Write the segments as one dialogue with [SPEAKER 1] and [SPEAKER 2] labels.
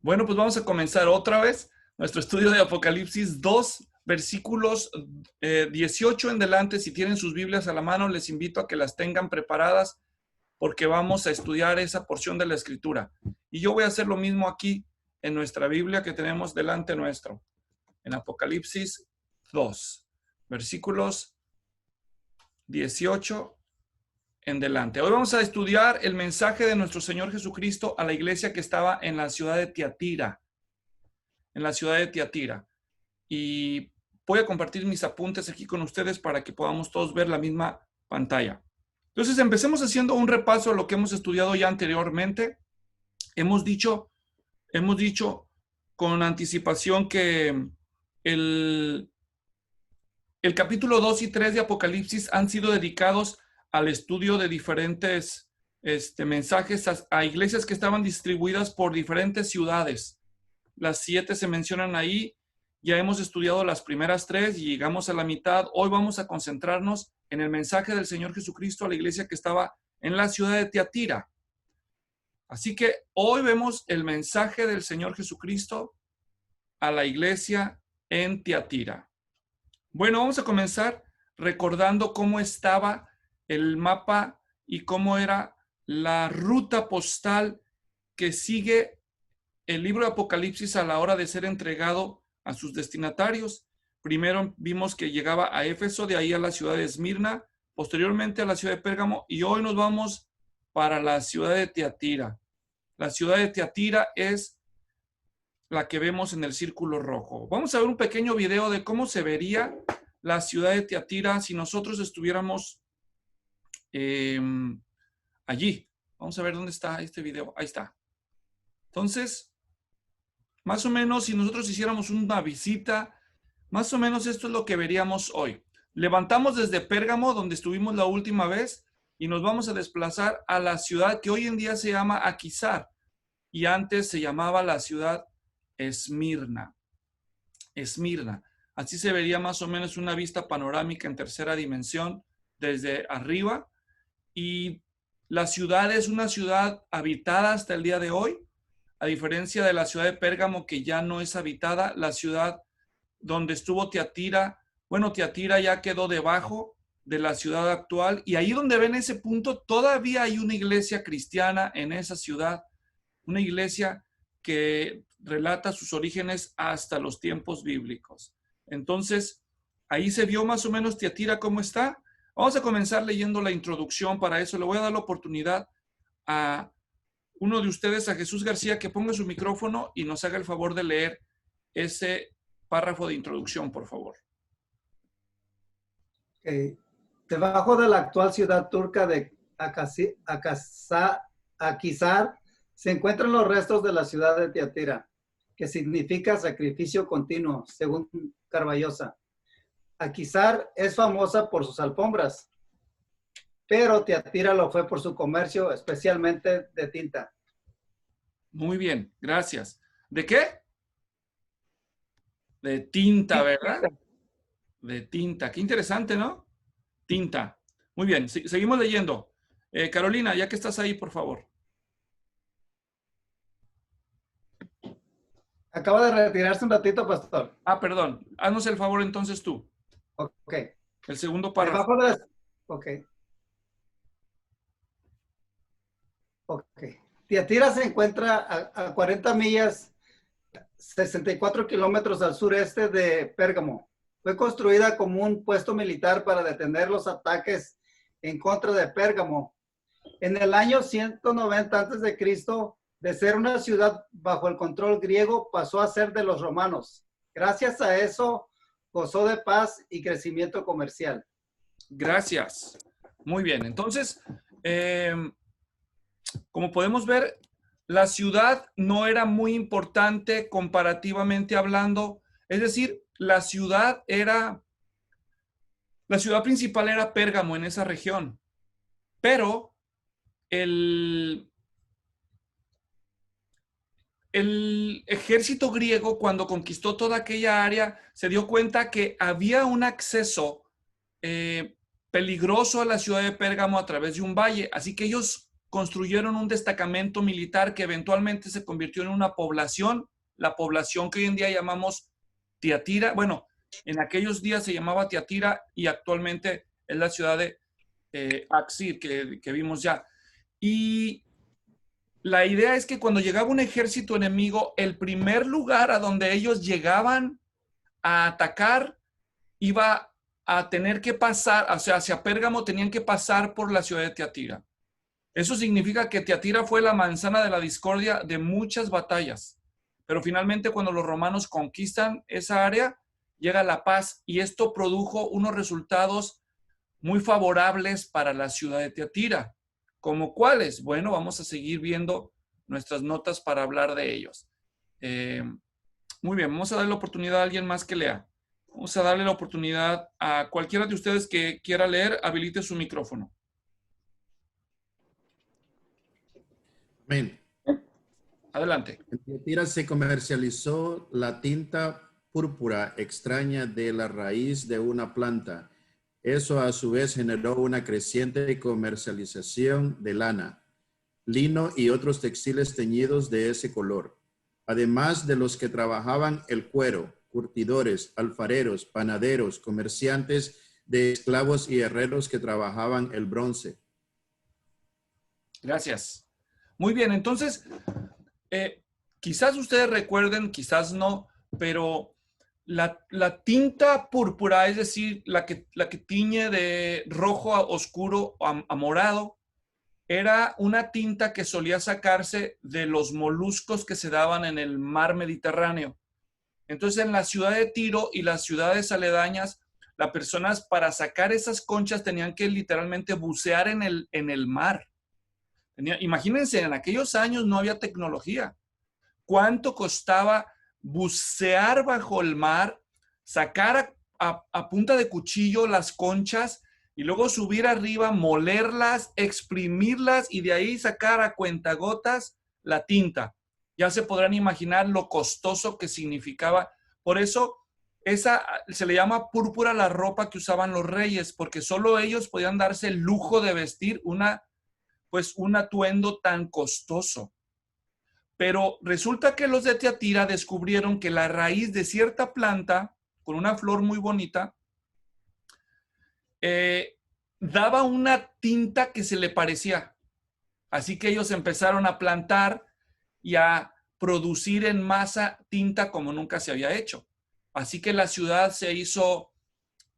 [SPEAKER 1] Bueno, pues vamos a comenzar otra vez nuestro estudio de Apocalipsis 2, versículos 18 en delante. Si tienen sus Biblias a la mano, les invito a que las tengan preparadas porque vamos a estudiar esa porción de la Escritura. Y yo voy a hacer lo mismo aquí en nuestra Biblia que tenemos delante nuestro, en Apocalipsis 2, versículos 18 en delante. Hoy vamos a estudiar el mensaje de nuestro Señor Jesucristo a la iglesia que estaba en la ciudad de Tiatira. Y voy a compartir mis apuntes aquí con ustedes para que podamos todos ver la misma pantalla. Entonces, empecemos haciendo un repaso de lo que hemos estudiado ya anteriormente. Hemos dicho con anticipación que el capítulo 2 y 3 de Apocalipsis han sido dedicados al estudio de diferentes mensajes a iglesias que estaban distribuidas por diferentes ciudades. Las 7 se mencionan ahí. Ya hemos estudiado las primeras 3 y llegamos a la mitad. Hoy vamos a concentrarnos en el mensaje del Señor Jesucristo a la iglesia que estaba en la ciudad de Tiatira. Así que hoy vemos el mensaje del Señor Jesucristo a la iglesia en Tiatira. Bueno, vamos a comenzar recordando cómo estaba el mapa y cómo era la ruta postal que sigue el libro de Apocalipsis a la hora de ser entregado a sus destinatarios. Primero vimos que llegaba a Éfeso, de ahí a la ciudad de Esmirna, posteriormente a la ciudad de Pérgamo, y hoy nos vamos para la ciudad de Tiatira. La ciudad de Tiatira es la que vemos en el círculo rojo. Vamos a ver un pequeño video de cómo se vería la ciudad de Tiatira si nosotros estuviéramos allí. Vamos a ver dónde está este video. Ahí está. Entonces, más o menos, si nosotros hiciéramos una visita, más o menos esto es lo que veríamos hoy. Levantamos desde Pérgamo, donde estuvimos la última vez, y nos vamos a desplazar a la ciudad que hoy en día se llama Aquisar, y antes se llamaba la ciudad Esmirna. Así se vería más o menos una vista panorámica en tercera dimensión desde arriba. Y la ciudad es una ciudad habitada hasta el día de hoy, a diferencia de la ciudad de Pérgamo, que ya no es habitada. La ciudad donde estuvo Tiatira, bueno, Tiatira ya quedó debajo de la ciudad actual, y ahí donde ven ese punto, todavía hay una iglesia cristiana en esa ciudad, una iglesia que relata sus orígenes hasta los tiempos bíblicos. Entonces, ahí se vio más o menos Tiatira cómo está. Vamos a comenzar leyendo la introducción. Para eso le voy a dar la oportunidad a uno de ustedes, a Jesús García, que ponga su micrófono y nos haga el favor de leer ese párrafo de introducción, por favor.
[SPEAKER 2] Debajo de la actual ciudad turca de Aquisar se encuentran los restos de la ciudad de Tiatira, que significa sacrificio continuo, según Carballosa. Aquisar es famosa por sus alfombras, pero Tiatira lo fue por su comercio, especialmente de tinta.
[SPEAKER 1] Muy bien, gracias. ¿De qué? De tinta, ¿verdad? De tinta. Qué interesante, ¿no? Tinta. Muy bien, seguimos leyendo. Carolina, ya que estás ahí, por favor.
[SPEAKER 2] Acaba de retirarse un ratito, pastor.
[SPEAKER 1] Perdón. Haznos el favor entonces tú.
[SPEAKER 2] Ok.
[SPEAKER 1] El segundo párrafo.
[SPEAKER 2] Debajo de las... Ok. Tiatira se encuentra a 40 millas, 64 kilómetros al sureste de Pérgamo. Fue construida como un puesto militar para detener los ataques en contra de Pérgamo. En el año 190 a.C., de ser una ciudad bajo el control griego, pasó a ser de los romanos. Gracias a eso, gozó de paz y crecimiento comercial.
[SPEAKER 1] Gracias. Muy bien. Entonces, como podemos ver, la ciudad no era muy importante comparativamente hablando. Es decir, la ciudad principal era Pérgamo en esa región. Pero el ejército griego, cuando conquistó toda aquella área, se dio cuenta que había un acceso peligroso a la ciudad de Pérgamo a través de un valle. Así que ellos construyeron un destacamento militar que eventualmente se convirtió en una población, la población que hoy en día llamamos Tiatira. Bueno, en aquellos días se llamaba Tiatira y actualmente es la ciudad de Axir, que vimos ya. Y la idea es que cuando llegaba un ejército enemigo, el primer lugar a donde ellos llegaban a atacar iba a tener que pasar, o sea, hacia Pérgamo tenían que pasar por la ciudad de Tiatira. Eso significa que Tiatira fue la manzana de la discordia de muchas batallas. Pero finalmente cuando los romanos conquistan esa área, llega la paz y esto produjo unos resultados muy favorables para la ciudad de Tiatira. ¿Como cuáles? Bueno, vamos a seguir viendo nuestras notas para hablar de ellos. Muy bien, vamos a darle la oportunidad a alguien más que lea. Vamos a darle la oportunidad a cualquiera de ustedes que quiera leer, habilite su micrófono.
[SPEAKER 3] Amén.
[SPEAKER 1] Adelante.
[SPEAKER 3] En Tiatira se comercializó la tinta púrpura extraña de la raíz de una planta. Eso a su vez generó una creciente comercialización de lana, lino y otros textiles teñidos de ese color, además de los que trabajaban el cuero, curtidores, alfareros, panaderos, comerciantes de esclavos y herreros que trabajaban el bronce.
[SPEAKER 1] Gracias. Muy bien, entonces, quizás ustedes recuerden, quizás no, pero la tinta púrpura, es decir, la que tiñe de rojo a oscuro a morado, era una tinta que solía sacarse de los moluscos que se daban en el mar Mediterráneo. Entonces, en la ciudad de Tiro y las ciudades aledañas, las personas para sacar esas conchas tenían que literalmente bucear en el mar. Imagínense, en aquellos años no había tecnología. ¿Cuánto costaba bucear bajo el mar, sacar a punta de cuchillo las conchas y luego subir arriba, molerlas, exprimirlas y de ahí sacar a cuentagotas la tinta? Ya se podrán imaginar lo costoso que significaba. Por eso esa se le llama púrpura la ropa que usaban los reyes, porque solo ellos podían darse el lujo de vestir un atuendo tan costoso. Pero resulta que los de Tiatira descubrieron que la raíz de cierta planta, con una flor muy bonita, daba una tinta que se le parecía. Así que ellos empezaron a plantar y a producir en masa tinta como nunca se había hecho. Así que la ciudad se hizo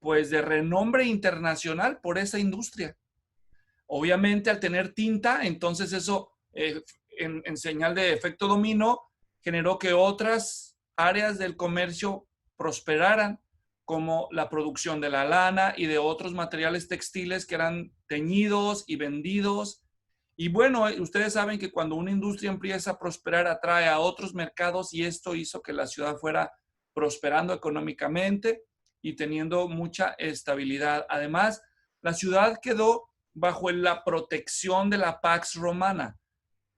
[SPEAKER 1] pues de renombre internacional por esa industria. Obviamente al tener tinta, entonces eso en señal de efecto dominó, generó que otras áreas del comercio prosperaran, como la producción de la lana y de otros materiales textiles que eran teñidos y vendidos. Y bueno, ustedes saben que cuando una industria empieza a prosperar, atrae a otros mercados y esto hizo que la ciudad fuera prosperando económicamente y teniendo mucha estabilidad. Además, la ciudad quedó bajo la protección de la Pax Romana.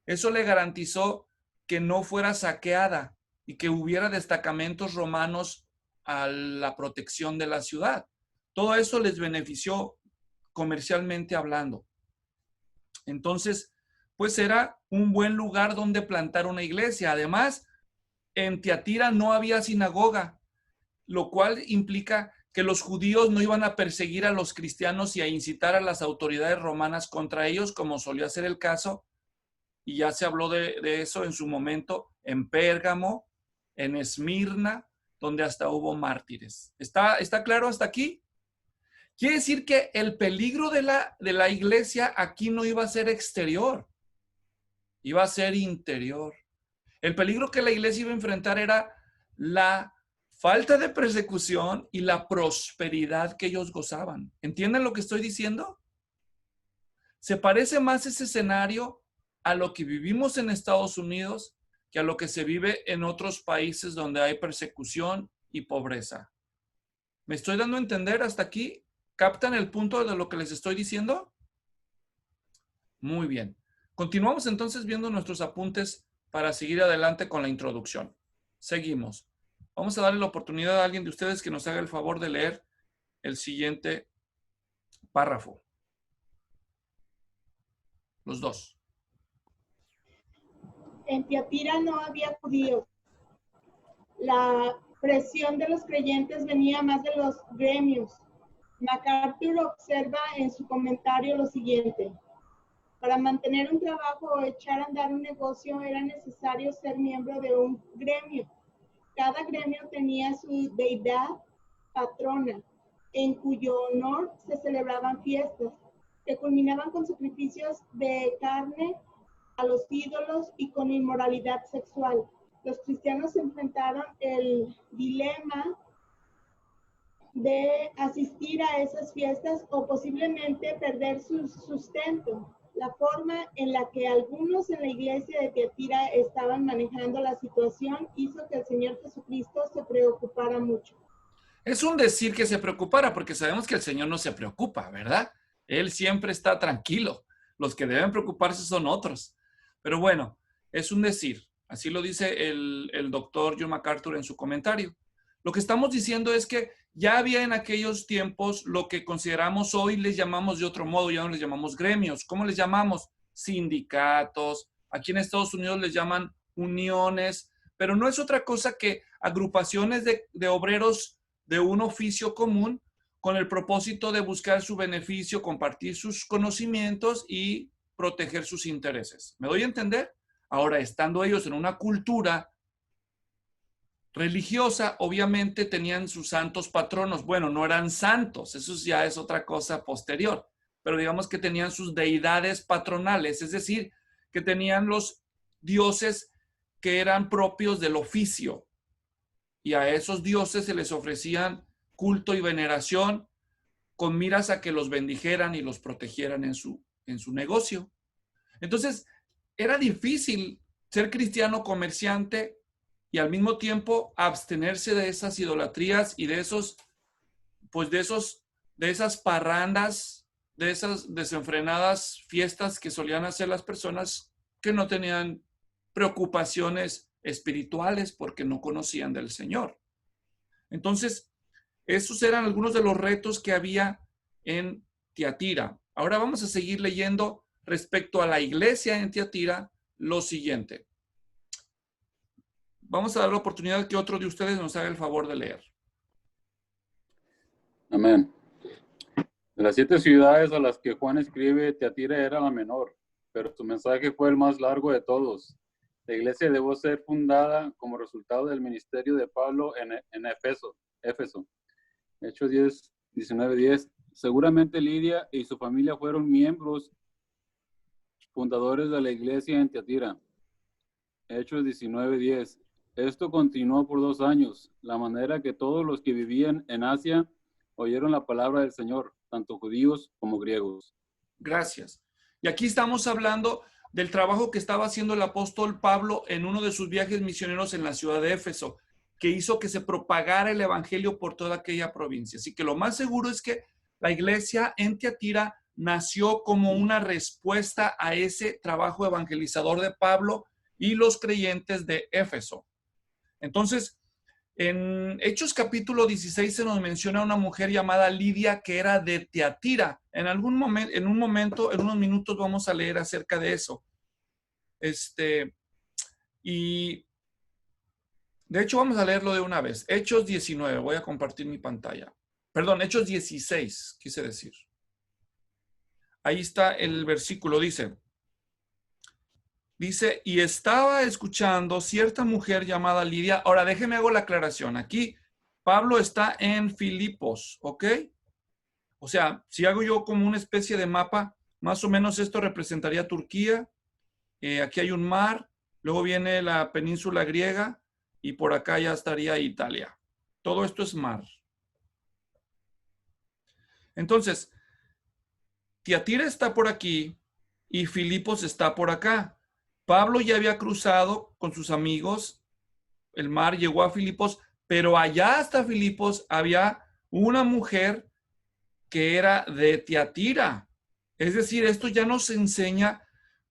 [SPEAKER 1] Eso le garantizó que no fuera saqueada y que hubiera destacamentos romanos a la protección de la ciudad. Todo eso les benefició comercialmente hablando. Entonces, pues era un buen lugar donde plantar una iglesia. Además, en Tiatira no había sinagoga, lo cual implica que los judíos no iban a perseguir a los cristianos y a incitar a las autoridades romanas contra ellos, como solía ser el caso, y ya se habló de eso en su momento, en Pérgamo, en Esmirna, donde hasta hubo mártires. ¿Está claro hasta aquí? Quiere decir que el peligro de la iglesia aquí no iba a ser exterior, iba a ser interior. El peligro que la iglesia iba a enfrentar era la falta de persecución y la prosperidad que ellos gozaban. ¿Entienden lo que estoy diciendo? Se parece más ese escenario a lo que vivimos en Estados Unidos que a lo que se vive en otros países donde hay persecución y pobreza. ¿Me estoy dando a entender hasta aquí? ¿Captan el punto de lo que les estoy diciendo? Muy bien. Continuamos entonces viendo nuestros apuntes para seguir adelante con la introducción. Seguimos. Vamos a darle la oportunidad a alguien de ustedes que nos haga el favor de leer el siguiente párrafo. Los dos.
[SPEAKER 4] En Tiatira no había judíos. La presión de los creyentes venía más de los gremios. MacArthur observa en su comentario lo siguiente: para mantener un trabajo o echar a andar un negocio era necesario ser miembro de un gremio. Cada gremio tenía su deidad patrona, en cuyo honor se celebraban fiestas, que culminaban con sacrificios de carne a los ídolos y con inmoralidad sexual. Los cristianos enfrentaron el dilema de asistir a esas fiestas o posiblemente perder su sustento. La forma en la que algunos en la iglesia de Tiatira estaban manejando la situación hizo que el Señor Jesucristo se preocupara mucho.
[SPEAKER 1] Es un decir que se preocupara, porque sabemos que el Señor no se preocupa, ¿verdad? Él siempre está tranquilo. Los que deben preocuparse son otros. Pero bueno, es un decir. Así lo dice el doctor John MacArthur en su comentario. Lo que estamos diciendo es que ya había en aquellos tiempos lo que consideramos hoy, les llamamos de otro modo, ya no les llamamos gremios. ¿Cómo les llamamos? Sindicatos. Aquí en Estados Unidos les llaman uniones, pero no es otra cosa que agrupaciones de obreros de un oficio común con el propósito de buscar su beneficio, compartir sus conocimientos y proteger sus intereses. ¿Me doy a entender? Ahora, estando ellos en una cultura religiosa, obviamente tenían sus santos patronos. Bueno, no eran santos, eso ya es otra cosa posterior, pero digamos que tenían sus deidades patronales, es decir, que tenían los dioses que eran propios del oficio. Y a esos dioses se les ofrecían culto y veneración con miras a que los bendijeran y los protegieran en su negocio. Entonces, era difícil ser cristiano comerciante y al mismo tiempo abstenerse de esas idolatrías y de esas parrandas, de esas desenfrenadas fiestas que solían hacer las personas que no tenían preocupaciones espirituales porque no conocían del Señor. Entonces, esos eran algunos de los retos que había en Tiatira. Ahora vamos a seguir leyendo respecto a la iglesia en Tiatira lo siguiente. Vamos a dar la oportunidad que otro de ustedes nos haga el favor de leer.
[SPEAKER 5] Amén. De las 7 ciudades a las que Juan escribe, Tiatira era la menor, pero su mensaje fue el más largo de todos. La iglesia debió ser fundada como resultado del ministerio de Pablo en Éfeso. Hechos 19:10. Seguramente Lidia y su familia fueron miembros fundadores de la iglesia en Tiatira. Hechos 19:10. Esto continuó por 2 años, la manera que todos los que vivían en Asia oyeron la palabra del Señor, tanto judíos como griegos.
[SPEAKER 1] Gracias. Y aquí estamos hablando del trabajo que estaba haciendo el apóstol Pablo en uno de sus viajes misioneros en la ciudad de Éfeso, que hizo que se propagara el evangelio por toda aquella provincia. Así que lo más seguro es que la iglesia en Tiatira nació como una respuesta a ese trabajo evangelizador de Pablo y los creyentes de Éfeso. Entonces, en Hechos capítulo 16 se nos menciona una mujer llamada Lidia que era de Tiatira. En unos minutos vamos a leer acerca de eso. Y de hecho vamos a leerlo de una vez. Hechos 19, voy a compartir mi pantalla. Perdón, Hechos 16, quise decir. Ahí está el versículo, dice, y estaba escuchando cierta mujer llamada Lidia. Ahora déjeme hago la aclaración. Aquí Pablo está en Filipos, ¿ok? O sea, si hago yo como una especie de mapa, más o menos esto representaría Turquía. Aquí hay un mar, luego viene la península griega y por acá ya estaría Italia. Todo esto es mar. Entonces, Tiatira está por aquí y Filipos está por acá. Pablo ya había cruzado con sus amigos el mar, llegó a Filipos, pero allá hasta Filipos había una mujer que era de Tiatira. Es decir, esto ya nos enseña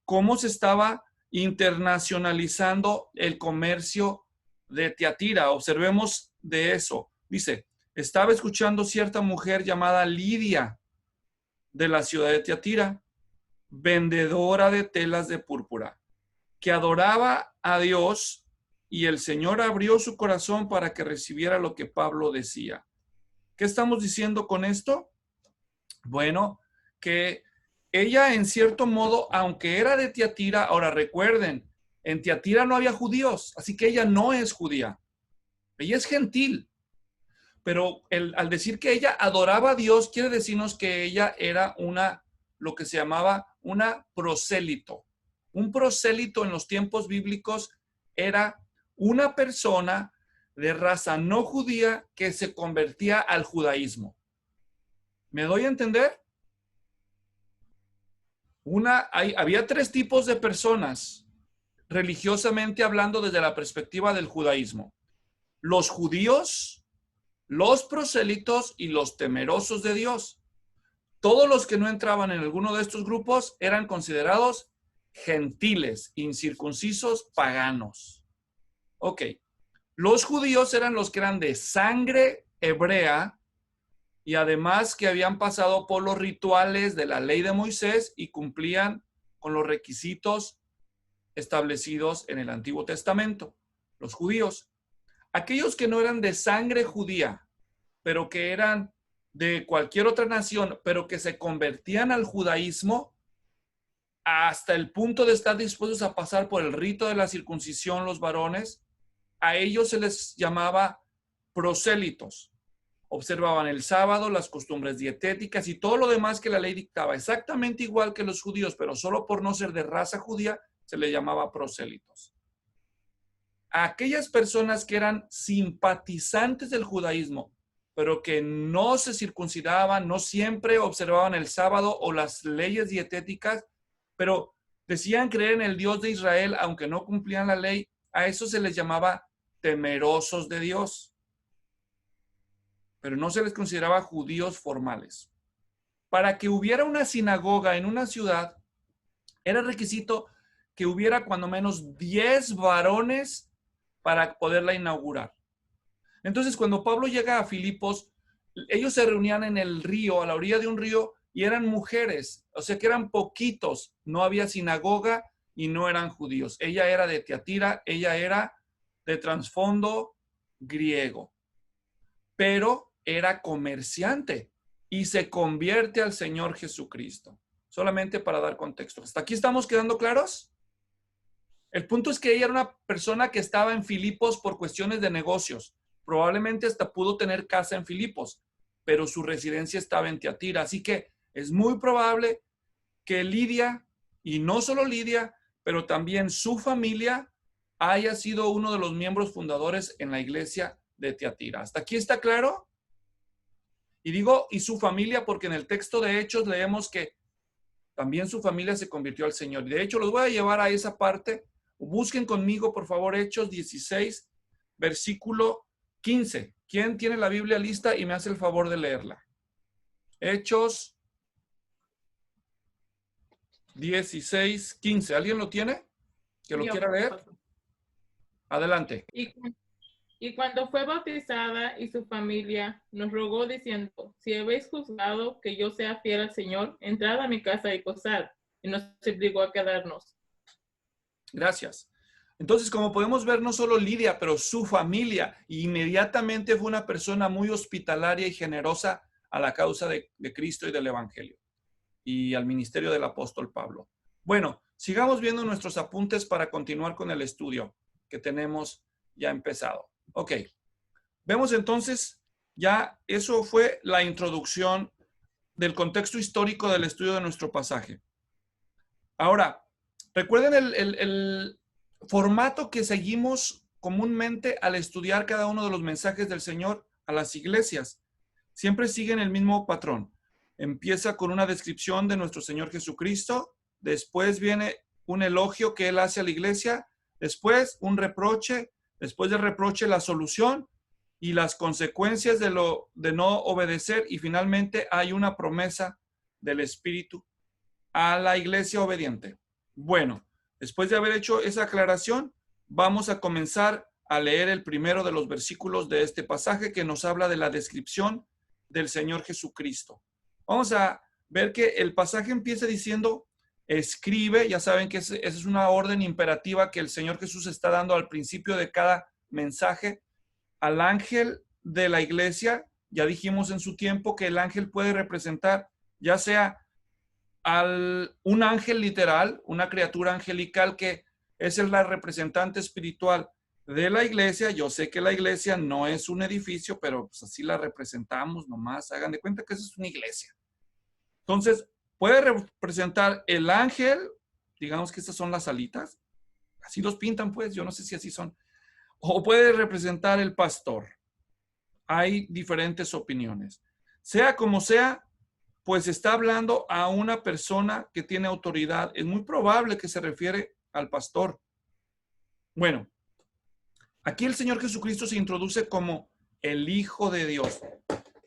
[SPEAKER 1] cómo se estaba internacionalizando el comercio de Tiatira. Observemos de eso. Dice, estaba escuchando cierta mujer llamada Lidia de la ciudad de Tiatira, vendedora de telas de púrpura. que adoraba a Dios y el Señor abrió su corazón para que recibiera lo que Pablo decía. ¿Qué estamos diciendo con esto? Bueno, que ella en cierto modo, aunque era de Tiatira, ahora recuerden, en Tiatira no había judíos, así que ella no es judía. Ella es gentil. Pero al decir que ella adoraba a Dios, quiere decirnos que ella era lo que se llamaba una prosélito. Un prosélito en los tiempos bíblicos era una persona de raza no judía que se convertía al judaísmo. ¿Me doy a entender? Había tres tipos de personas, religiosamente hablando desde la perspectiva del judaísmo. Los judíos, los prosélitos y los temerosos de Dios. Todos los que no entraban en alguno de estos grupos eran considerados gentiles, incircuncisos, paganos. Ok. Los judíos eran los que eran de sangre hebrea y además que habían pasado por los rituales de la ley de Moisés y cumplían con los requisitos establecidos en el Antiguo Testamento. Los judíos. Aquellos que no eran de sangre judía, pero que eran de cualquier otra nación, pero que se convertían al judaísmo hasta el punto de estar dispuestos a pasar por el rito de la circuncisión, los varones, a ellos se les llamaba prosélitos. Observaban el sábado, las costumbres dietéticas y todo lo demás que la ley dictaba, exactamente igual que los judíos, pero solo por no ser de raza judía, se les llamaba prosélitos. A aquellas personas que eran simpatizantes del judaísmo, pero que no se circuncidaban, no siempre observaban el sábado o las leyes dietéticas, pero decían creer en el Dios de Israel, aunque no cumplían la ley, a eso se les llamaba temerosos de Dios. Pero no se les consideraba judíos formales. Para que hubiera una sinagoga en una ciudad, era requisito que hubiera cuando menos 10 varones para poderla inaugurar. Entonces, cuando Pablo llega a Filipos, ellos se reunían en el río, a la orilla de un río, y eran mujeres, o sea que eran poquitos, no había sinagoga y no eran judíos. Ella era de Tiatira, ella era de trasfondo griego, pero era comerciante y se convierte al Señor Jesucristo. Solamente para dar contexto. ¿Hasta aquí estamos quedando claros? El punto es que ella era una persona que estaba en Filipos por cuestiones de negocios. Probablemente hasta pudo tener casa en Filipos, pero su residencia estaba en Tiatira. Así que es muy probable que Lidia, y no solo Lidia, pero también su familia, haya sido uno de los miembros fundadores en la iglesia de Tiatira. ¿Hasta aquí está claro? Y digo, y su familia, porque en el texto de Hechos leemos que también su familia se convirtió al Señor. Y de hecho, los voy a llevar a esa parte. Busquen conmigo, por favor, Hechos 16, versículo 15. ¿Quién tiene la Biblia lista y me hace el favor de leerla? Hechos 16, 15. ¿Alguien lo tiene? ¿Que lo quiera leer? Adelante.
[SPEAKER 6] Y cuando fue bautizada y su familia nos rogó diciendo, si habéis juzgado que yo sea fiel al Señor, entrad a mi casa y posad. Y nos obligó a quedarnos.
[SPEAKER 1] Gracias. Entonces, como podemos ver, no solo Lidia, pero su familia, inmediatamente fue una persona muy hospitalaria y generosa a la causa de Cristo y del Evangelio y al ministerio del apóstol Pablo. Bueno, sigamos viendo nuestros apuntes para continuar con el estudio que tenemos ya empezado. Ok, vemos entonces, ya eso fue la introducción del contexto histórico del estudio de nuestro pasaje. Ahora, recuerden el formato que seguimos comúnmente al estudiar cada uno de los mensajes del Señor a las iglesias. Siempre siguen el mismo patrón. Empieza con una descripción de nuestro Señor Jesucristo, después viene un elogio que Él hace a la iglesia, después un reproche, después del reproche la solución y las consecuencias de no obedecer, y finalmente hay una promesa del Espíritu a la iglesia obediente. Bueno, después de haber hecho esa aclaración, vamos a comenzar a leer el primero de los versículos de este pasaje que nos habla de la descripción del Señor Jesucristo. Vamos a ver que el pasaje empieza diciendo escribe, ya saben que esa es una orden imperativa que el Señor Jesús está dando al principio de cada mensaje, al ángel de la iglesia. Ya dijimos en su tiempo que el ángel puede representar ya sea un ángel literal, una criatura angelical que es la representante espiritual de la iglesia. Yo sé que la iglesia no es un edificio, pero pues así la representamos nomás. Hagan de cuenta que eso es una iglesia. Entonces, puede representar el ángel, digamos que estas son las alitas, así los pintan pues, yo no sé si así son, o puede representar el pastor. Hay diferentes opiniones. Sea como sea, pues está hablando a una persona que tiene autoridad. Es muy probable que se refiere al pastor. Bueno, aquí el Señor Jesucristo se introduce como el Hijo de Dios,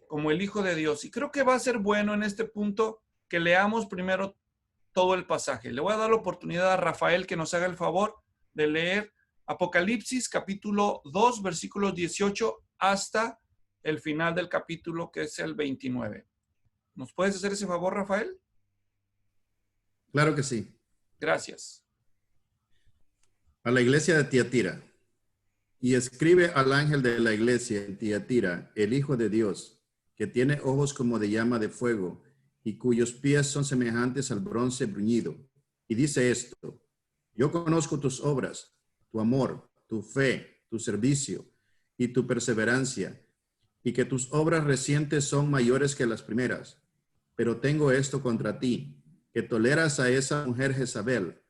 [SPEAKER 1] como el Hijo de Dios. Y creo que va a ser bueno en este punto que leamos primero todo el pasaje. Le voy a dar la oportunidad a Rafael que nos haga el favor de leer Apocalipsis capítulo 2, versículos 18 hasta el final del capítulo, que es el 29. ¿Nos puedes hacer ese favor, Rafael?
[SPEAKER 3] Claro que sí.
[SPEAKER 1] Gracias.
[SPEAKER 3] A la iglesia de Tiatira. Y escribe al ángel de la iglesia en Tiatira, el Hijo de Dios, que tiene ojos como de llama de fuego y cuyos pies son semejantes al bronce bruñido. Y dice esto: yo conozco tus obras, tu amor, tu fe, tu servicio y tu perseverancia, y que tus obras recientes son mayores que las primeras. Pero tengo esto contra ti, que toleras a esa mujer Jezabel,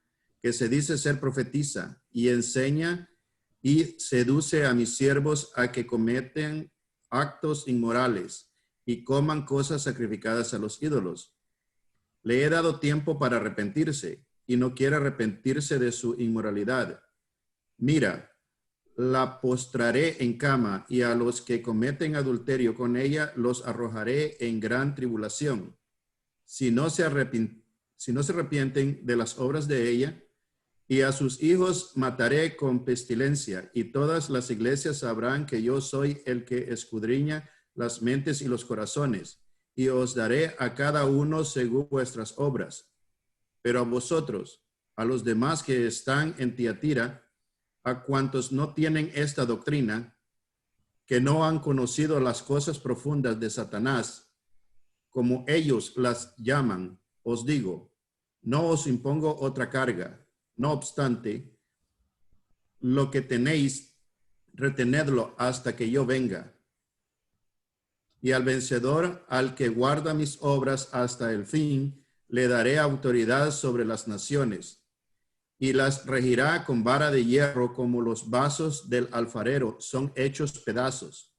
[SPEAKER 3] que se dice ser profetisa y enseña y seduce a mis siervos a que cometen actos inmorales y coman cosas sacrificadas a los ídolos. Le he dado tiempo para arrepentirse y no quiere arrepentirse de su inmoralidad. Mira, la postraré en cama y a los que cometen adulterio con ella los arrojaré en gran tribulación. Si no se arrepienten de las obras de ella, y a sus hijos mataré con pestilencia, y todas las iglesias sabrán que yo soy el que escudriña las mentes y los corazones, y os daré a cada uno según vuestras obras. Pero a vosotros, a los demás que están en Tiatira, a cuantos no tienen esta doctrina, que no han conocido las cosas profundas de Satanás, como ellos las llaman, os digo, no os impongo otra carga. No obstante, lo que tenéis, retenedlo hasta que yo venga. Y al vencedor, al que guarda mis obras hasta el fin, le daré autoridad sobre las naciones, y las regirá con vara de hierro, como los vasos del alfarero son hechos pedazos.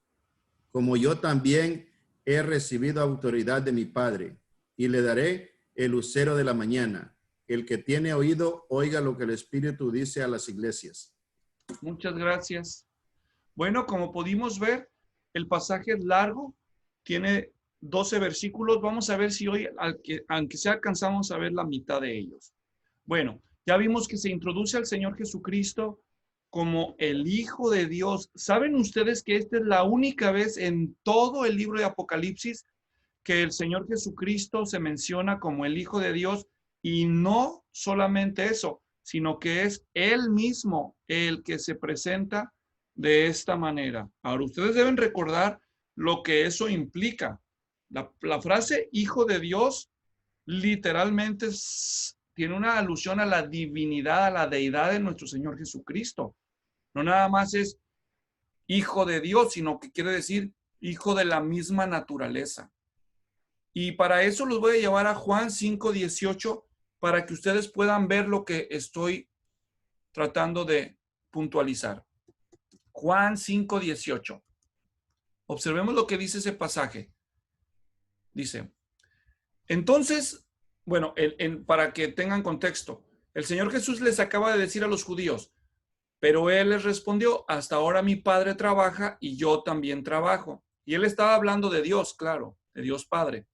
[SPEAKER 3] Como yo también he recibido autoridad de mi Padre, y le daré el lucero de la mañana. El que tiene oído, oiga lo que el Espíritu dice a las iglesias.
[SPEAKER 1] Muchas gracias. Bueno, como pudimos ver, el pasaje es largo, tiene 12 versículos. Vamos a ver si hoy, aunque sea, alcanzamos a ver la mitad de ellos. Bueno, ya vimos que se introduce al Señor Jesucristo como el Hijo de Dios. ¿Saben ustedes que esta es la única vez en todo el libro de Apocalipsis que el Señor Jesucristo se menciona como el Hijo de Dios? Y no solamente eso, sino que es Él mismo el que se presenta de esta manera. Ahora, ustedes deben recordar lo que eso implica. La frase Hijo de Dios literalmente tiene una alusión a la divinidad, a la deidad de nuestro Señor Jesucristo. No nada más es Hijo de Dios, sino que quiere decir Hijo de la misma naturaleza. Y para eso los voy a llevar a Juan 5:18 para que ustedes puedan ver lo que estoy tratando de puntualizar. Juan 5:18. Observemos lo que dice ese pasaje. Dice, entonces, bueno, para que tengan contexto, el Señor Jesús les acaba de decir a los judíos, pero Él les respondió, hasta ahora mi Padre trabaja y yo también trabajo. Y Él estaba hablando de Dios, claro, de Dios Padre.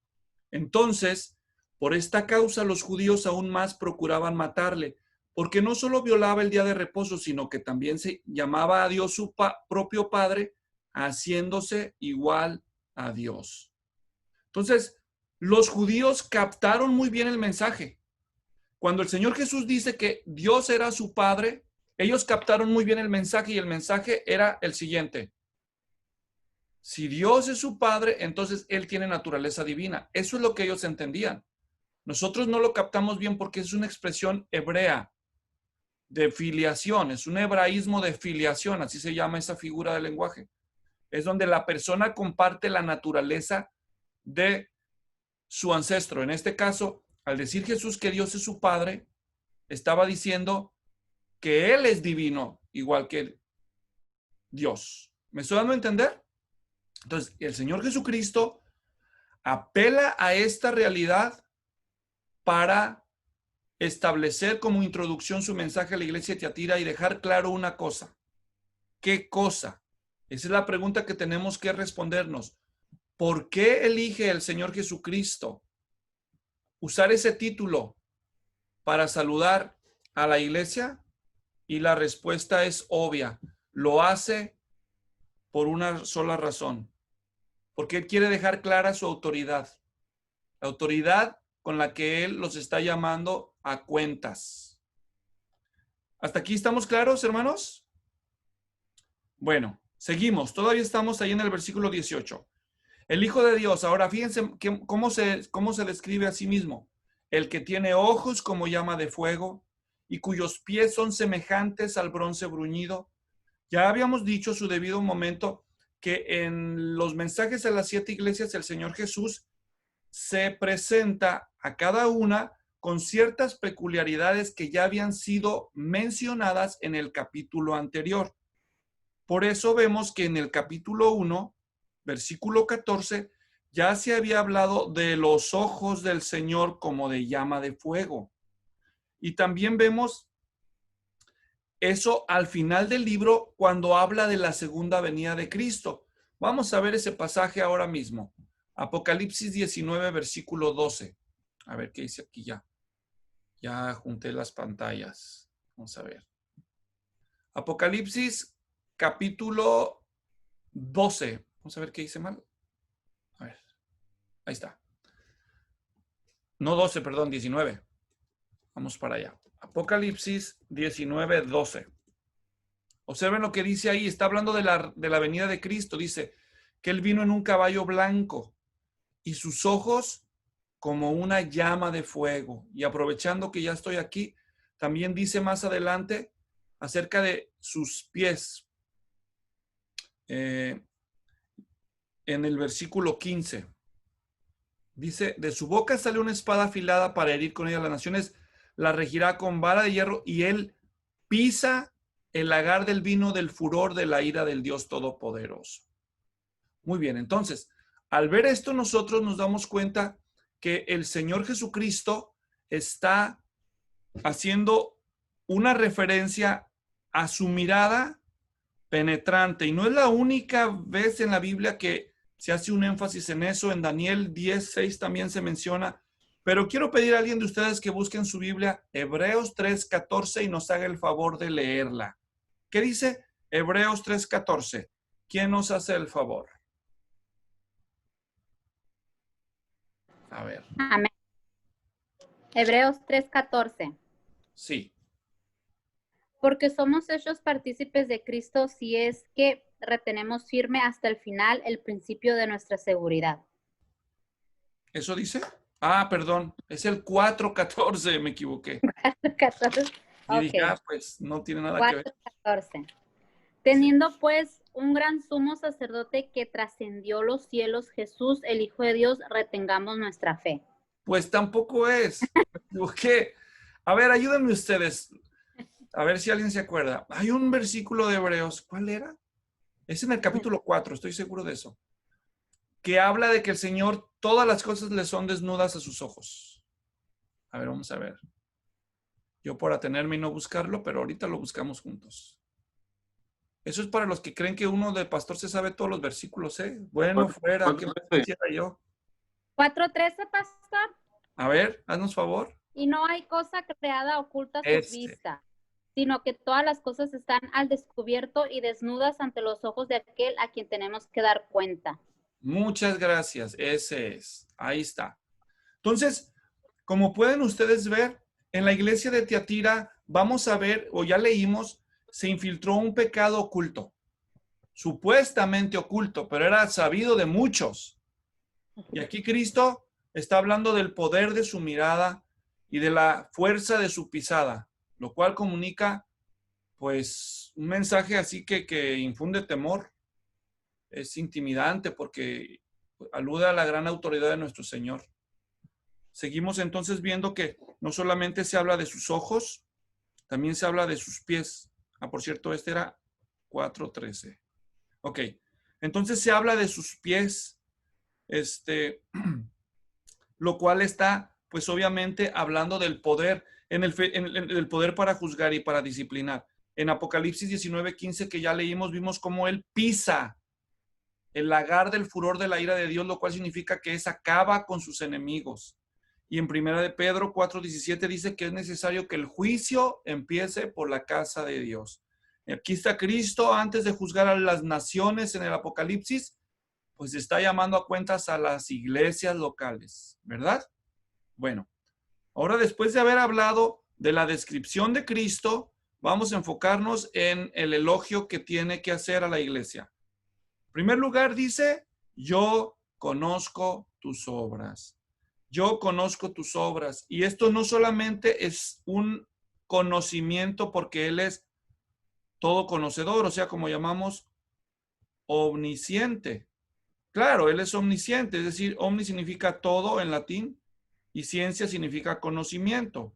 [SPEAKER 1] Entonces, por esta causa los judíos aún más procuraban matarle, porque no solo violaba el día de reposo, sino que también se llamaba a Dios su propio Padre, haciéndose igual a Dios. Entonces, los judíos captaron muy bien el mensaje. Cuando el Señor Jesús dice que Dios era su Padre, ellos captaron muy bien el mensaje y el mensaje era el siguiente. Si Dios es su Padre, entonces Él tiene naturaleza divina. Eso es lo que ellos entendían. Nosotros no lo captamos bien porque es una expresión hebrea de filiación, es un hebraísmo de filiación, así se llama esa figura del lenguaje. Es donde la persona comparte la naturaleza de su ancestro. En este caso, al decir Jesús que Dios es su Padre, estaba diciendo que Él es divino, igual que Dios. ¿Me estoy dando a entender? Entonces, el Señor Jesucristo apela a esta realidad para establecer como introducción su mensaje a la iglesia de Tiatira y dejar claro una cosa. ¿Qué cosa? Esa es la pregunta que tenemos que respondernos. ¿Por qué elige el Señor Jesucristo usar ese título para saludar a la iglesia? Y la respuesta es obvia. Lo hace por una sola razón. Porque Él quiere dejar clara su autoridad. La autoridad con la que Él los está llamando a cuentas. ¿Hasta aquí estamos claros, hermanos? Bueno, seguimos. Todavía estamos ahí en el versículo 18. El Hijo de Dios. Ahora fíjense cómo se describe a sí mismo. El que tiene ojos como llama de fuego y cuyos pies son semejantes al bronce bruñido. Ya habíamos dicho a su debido momento que en los mensajes a las 7 iglesias el Señor Jesús se presenta a cada una con ciertas peculiaridades que ya habían sido mencionadas en el capítulo anterior. Por eso vemos que en el capítulo 1, versículo 14, ya se había hablado de los ojos del Señor como de llama de fuego. Y también vemos eso al final del libro cuando habla de la segunda venida de Cristo. Vamos a ver ese pasaje ahora mismo. Apocalipsis 19, versículo 12. A ver qué dice aquí ya. Ya junté las pantallas. Vamos a ver. Apocalipsis capítulo 12. Vamos a ver qué dice mal. A ver. Ahí está. No 12, perdón, 19. Vamos para allá. Apocalipsis 19, 12. Observen lo que dice ahí. Está hablando de la venida de Cristo. Dice que Él vino en un caballo blanco y sus ojos como una llama de fuego. Y aprovechando que ya estoy aquí, también dice más adelante acerca de sus pies. En el versículo 15. Dice, de su boca sale una espada afilada para herir con ella a las naciones, la regirá con vara de hierro y Él pisa el lagar del vino del furor de la ira del Dios Todopoderoso. Muy bien, entonces, al ver esto nosotros nos damos cuenta que el Señor Jesucristo está haciendo una referencia a su mirada penetrante. Y no es la única vez en la Biblia que se hace un énfasis en eso. En Daniel 10:6 también se menciona. Pero quiero pedir a alguien de ustedes que busquen su Biblia, Hebreos 3:14, y nos haga el favor de leerla. ¿Qué dice Hebreos 3:14? ¿Quién nos hace el favor? A ver.
[SPEAKER 7] Amén. Hebreos 3:14.
[SPEAKER 1] Sí.
[SPEAKER 7] Porque somos hechos partícipes de Cristo si es que retenemos firme hasta el final el principio de nuestra seguridad.
[SPEAKER 1] ¿Eso dice? Ah, perdón. Es el 4:14, me equivoqué.
[SPEAKER 7] 14.
[SPEAKER 1] Y dije,
[SPEAKER 7] Ok.
[SPEAKER 1] pues no tiene nada que ver.
[SPEAKER 7] 4:14. Teniendo pues un gran sumo sacerdote que trascendió los cielos, Jesús, el Hijo de Dios, retengamos nuestra fe.
[SPEAKER 1] Pues tampoco es. Me equivoqué. A ver, ayúdenme ustedes. A ver si alguien se acuerda. Hay un versículo de Hebreos. ¿Cuál era? Es en el capítulo 4, estoy seguro de eso. Que habla de que el Señor, todas las cosas le son desnudas a sus ojos. A ver, vamos a ver. Yo por atenerme y no buscarlo, pero ahorita lo buscamos juntos. Eso es para los que creen que uno de pastor se sabe todos los versículos, ¿eh? Bueno, fuera, ¿qué más quisiera yo?
[SPEAKER 7] 4:13, pastor.
[SPEAKER 1] A ver, haznos favor.
[SPEAKER 7] Y no hay cosa creada oculta a su
[SPEAKER 1] Este.
[SPEAKER 7] vista, sino que todas las cosas están al descubierto y desnudas ante los ojos de aquel a quien tenemos que dar cuenta.
[SPEAKER 1] Muchas gracias, ese es. Ahí está. Entonces, como pueden ustedes ver, en la iglesia de Tiatira vamos a ver, o ya leímos, se infiltró un pecado oculto, supuestamente oculto, pero era sabido de muchos. Y aquí Cristo está hablando del poder de su mirada y de la fuerza de su pisada, lo cual comunica pues un mensaje así que infunde temor. Es intimidante porque alude a la gran autoridad de nuestro Señor. Seguimos entonces viendo que no solamente se habla de sus ojos, también se habla de sus pies. Ah, por cierto, este era 4:13. Ok, entonces se habla de sus pies, lo cual está, pues obviamente, hablando del poder, en el poder para juzgar y para disciplinar. En Apocalipsis 19:15, que ya leímos, vimos cómo él pisa el lagar del furor de la ira de Dios, lo cual significa que es acaba con sus enemigos. Y en 1 de Pedro 4:17 dice que es necesario que el juicio empiece por la casa de Dios. Aquí está Cristo antes de juzgar a las naciones en el Apocalipsis, pues está llamando a cuentas a las iglesias locales, ¿verdad? Bueno, ahora después de haber hablado de la descripción de Cristo, vamos a enfocarnos en el elogio que tiene que hacer a la iglesia. En primer lugar dice, yo conozco tus obras. Yo conozco tus obras. Y esto no solamente es un conocimiento porque Él es todo conocedor, o sea, como llamamos omnisciente. Claro, Él es omnisciente, es decir, omni significa todo en latín y ciencia significa conocimiento.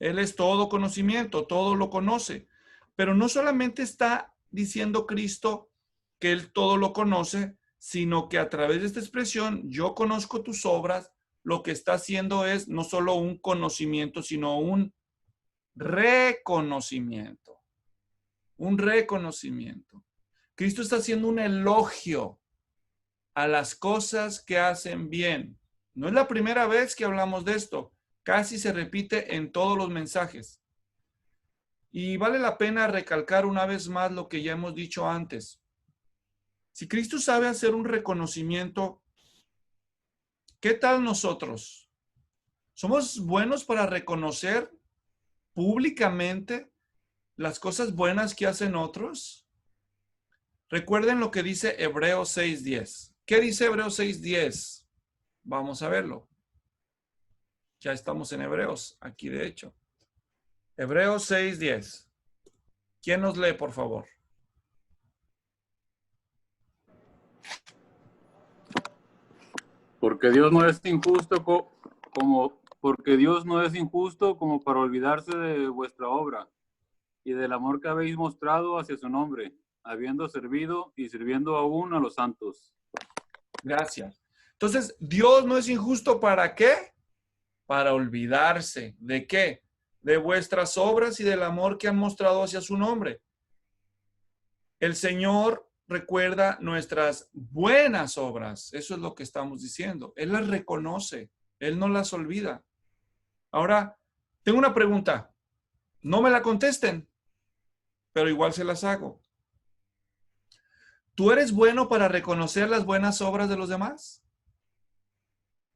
[SPEAKER 1] Él es todo conocimiento, todo lo conoce. Pero no solamente está diciendo Cristo que Él todo lo conoce, sino que a través de esta expresión, yo conozco tus obras, lo que está haciendo es no solo un conocimiento, sino un reconocimiento. Un reconocimiento. Cristo está haciendo un elogio a las cosas que hacen bien. No es la primera vez que hablamos de esto. Casi se repite en todos los mensajes. Y vale la pena recalcar una vez más lo que ya hemos dicho antes. Si Cristo sabe hacer un reconocimiento, ¿qué tal nosotros? ¿Somos buenos para reconocer públicamente las cosas buenas que hacen otros? Recuerden lo que dice Hebreos 6:10. ¿Qué dice Hebreos 6:10? Vamos a verlo. Ya estamos en Hebreos, aquí de hecho. Hebreos 6:10. ¿Quién nos lee, por favor?
[SPEAKER 5] Porque Dios no es injusto como para olvidarse de vuestra obra y del amor que habéis mostrado hacia su nombre, habiendo servido y sirviendo aún a los santos.
[SPEAKER 1] Gracias. Entonces, Dios no es injusto, ¿para qué? Para olvidarse. ¿De qué? De vuestras obras y del amor que han mostrado hacia su nombre. El Señor recuerda nuestras buenas obras. Eso es lo que estamos diciendo. Él las reconoce. Él no las olvida. Ahora, tengo una pregunta. No me la contesten, pero igual se las hago. ¿Tú eres bueno para reconocer las buenas obras de los demás?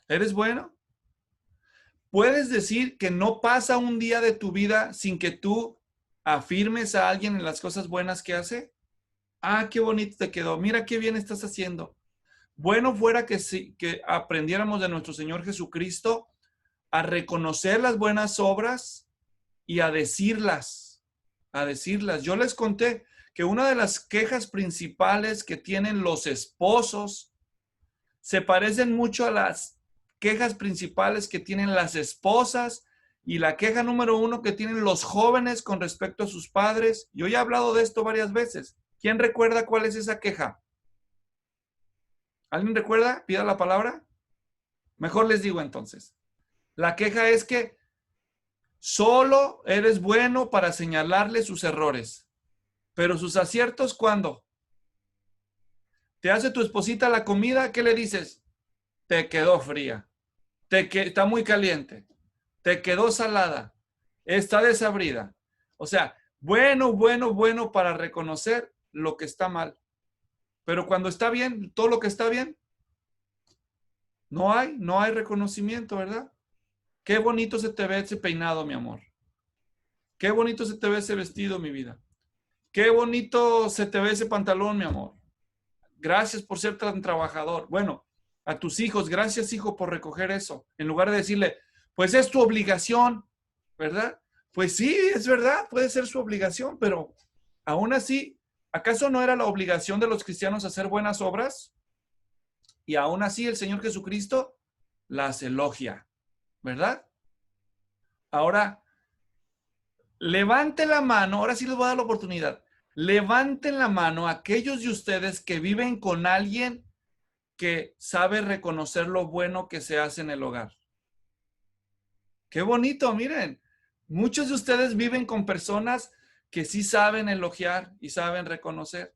[SPEAKER 1] ¿Eres bueno? ¿Puedes decir que no pasa un día de tu vida sin que tú afirmes a alguien en las cosas buenas que hace? Ah, qué bonito te quedó. Mira qué bien estás haciendo. Bueno fuera que aprendiéramos de nuestro Señor Jesucristo a reconocer las buenas obras y a decirlas. Yo les conté que una de las quejas principales que tienen los esposos se parecen mucho a las quejas principales que tienen las esposas y la queja número 1 que tienen los jóvenes con respecto a sus padres. Yo ya he hablado de esto varias veces. ¿Quién recuerda cuál es esa queja? ¿Alguien recuerda? Pida la palabra. Mejor les digo entonces. La queja es que solo eres bueno para señalarle sus errores, pero sus aciertos, ¿cuándo? Te hace tu esposita la comida, ¿qué le dices? Te quedó fría, está muy caliente, te quedó salada, está desabrida. O sea, bueno para reconocer lo que está mal. Pero cuando está bien, todo lo que está bien, No hay reconocimiento, ¿verdad? Qué bonito se te ve ese peinado, mi amor. Qué bonito se te ve ese vestido, mi vida. Qué bonito se te ve ese pantalón, mi amor. Gracias por ser tan trabajador. Bueno, a tus hijos, gracias, hijo, por recoger eso. En lugar de decirle, pues es tu obligación, ¿verdad? Pues sí, es verdad, puede ser su obligación, pero aún así, ¿acaso no era la obligación de los cristianos hacer buenas obras? Y aún así el Señor Jesucristo las elogia, ¿verdad? Ahora, levante la mano, ahora sí les voy a dar la oportunidad. Levanten la mano aquellos de ustedes que viven con alguien que sabe reconocer lo bueno que se hace en el hogar. Qué bonito, miren. Muchos de ustedes viven con personas que sí saben elogiar y saben reconocer.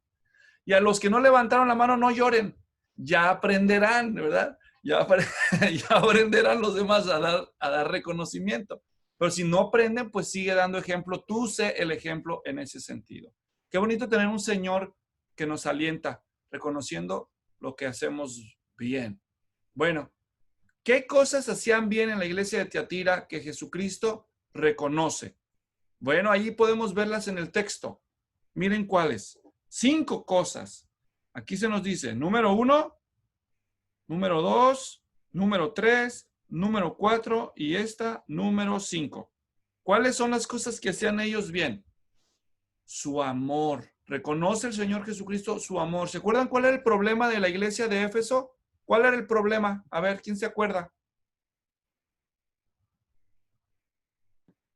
[SPEAKER 1] Y a los que no levantaron la mano, no lloren. Ya aprenderán, ¿verdad? Ya aprenderán los demás a dar reconocimiento. Pero si no aprenden, pues sigue dando ejemplo. Tú sé el ejemplo en ese sentido. Qué bonito tener un Señor que nos alienta, reconociendo lo que hacemos bien. Bueno, ¿qué cosas hacían bien en la iglesia de Tiatira que Jesucristo reconoce? Bueno, ahí podemos verlas en el texto. Miren cuáles. 5 cosas. Aquí se nos dice, número 1, número 2, número 3, número 4 y esta, número 5. ¿Cuáles son las cosas que hacían ellos bien? Su amor. Reconoce el Señor Jesucristo su amor. ¿Se acuerdan cuál era el problema de la iglesia de Éfeso? ¿Cuál era el problema? A ver, ¿quién se acuerda?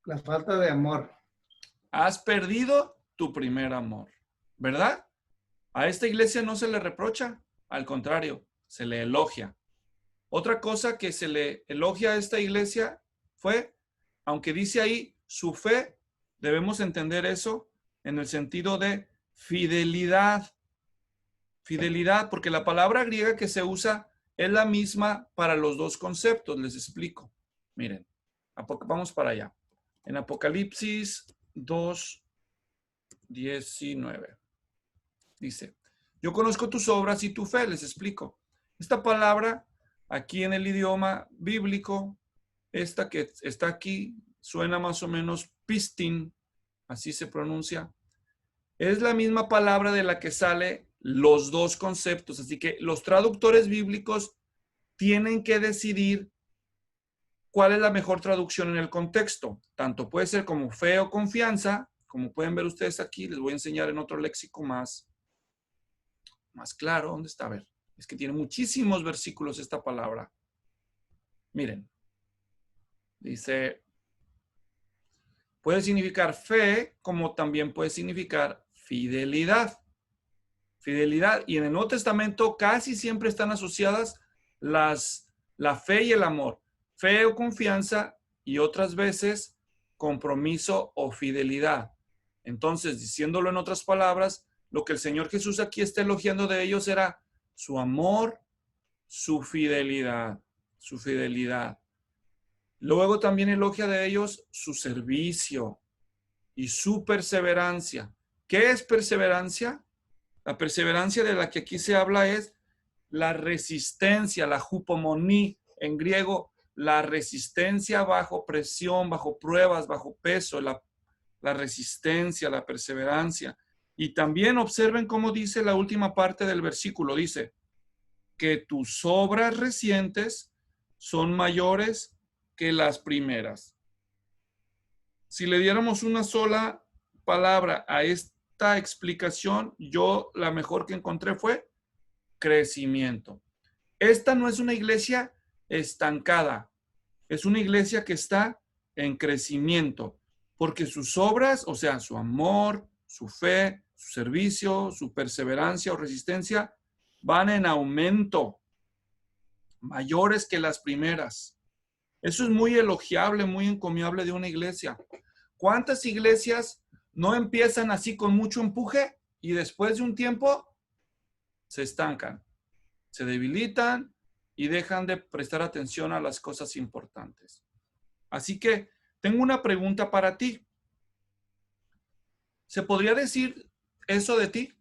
[SPEAKER 2] La falta de amor.
[SPEAKER 1] Has perdido tu primer amor, ¿verdad? A esta iglesia no se le reprocha, al contrario, se le elogia. Otra cosa que se le elogia a esta iglesia fue, aunque dice ahí su fe, debemos entender eso en el sentido de fidelidad. Fidelidad, porque la palabra griega que se usa es la misma para los dos conceptos. Les explico. Miren, vamos para allá. En Apocalipsis 2:19 dice, yo conozco tus obras y tu fe. Les explico. Esta palabra aquí en el idioma bíblico, esta que está aquí, suena más o menos pistin, así se pronuncia. Es la misma palabra de la que sale los dos conceptos. Así que los traductores bíblicos tienen que decidir cuál es la mejor traducción en el contexto. Tanto puede ser como fe o confianza, como pueden ver ustedes aquí. Les voy a enseñar en otro léxico más claro. ¿Dónde está? A ver, es que tiene muchísimos versículos esta palabra. Miren, dice, puede significar fe, como también puede significar fidelidad. Fidelidad. Y en el Nuevo Testamento casi siempre están asociadas la fe y el amor. Fe o confianza y otras veces compromiso o fidelidad. Entonces, diciéndolo en otras palabras, lo que el Señor Jesús aquí está elogiando de ellos era su amor, su fidelidad, su fidelidad. Luego también elogia de ellos su servicio y su perseverancia. ¿Qué es perseverancia? La perseverancia de la que aquí se habla es la resistencia, la hupomoní en griego, la resistencia bajo presión, bajo pruebas, bajo peso, la resistencia, la perseverancia. Y también observen cómo dice la última parte del versículo. Dice que tus obras recientes son mayores que las primeras. Si le diéramos una sola palabra a esta explicación, yo la mejor que encontré fue crecimiento. Esta no es una iglesia estancada, es una iglesia que está en crecimiento, porque sus obras, o sea, su amor, su fe, su servicio, su perseverancia o resistencia, van en aumento, mayores que las primeras. Eso es muy elogiable, muy encomiable de una iglesia. ¿Cuántas iglesias no empiezan así con mucho empuje y después de un tiempo se estancan, se debilitan y dejan de prestar atención a las cosas importantes? Así que tengo una pregunta para ti. ¿Se podría decir eso de ti?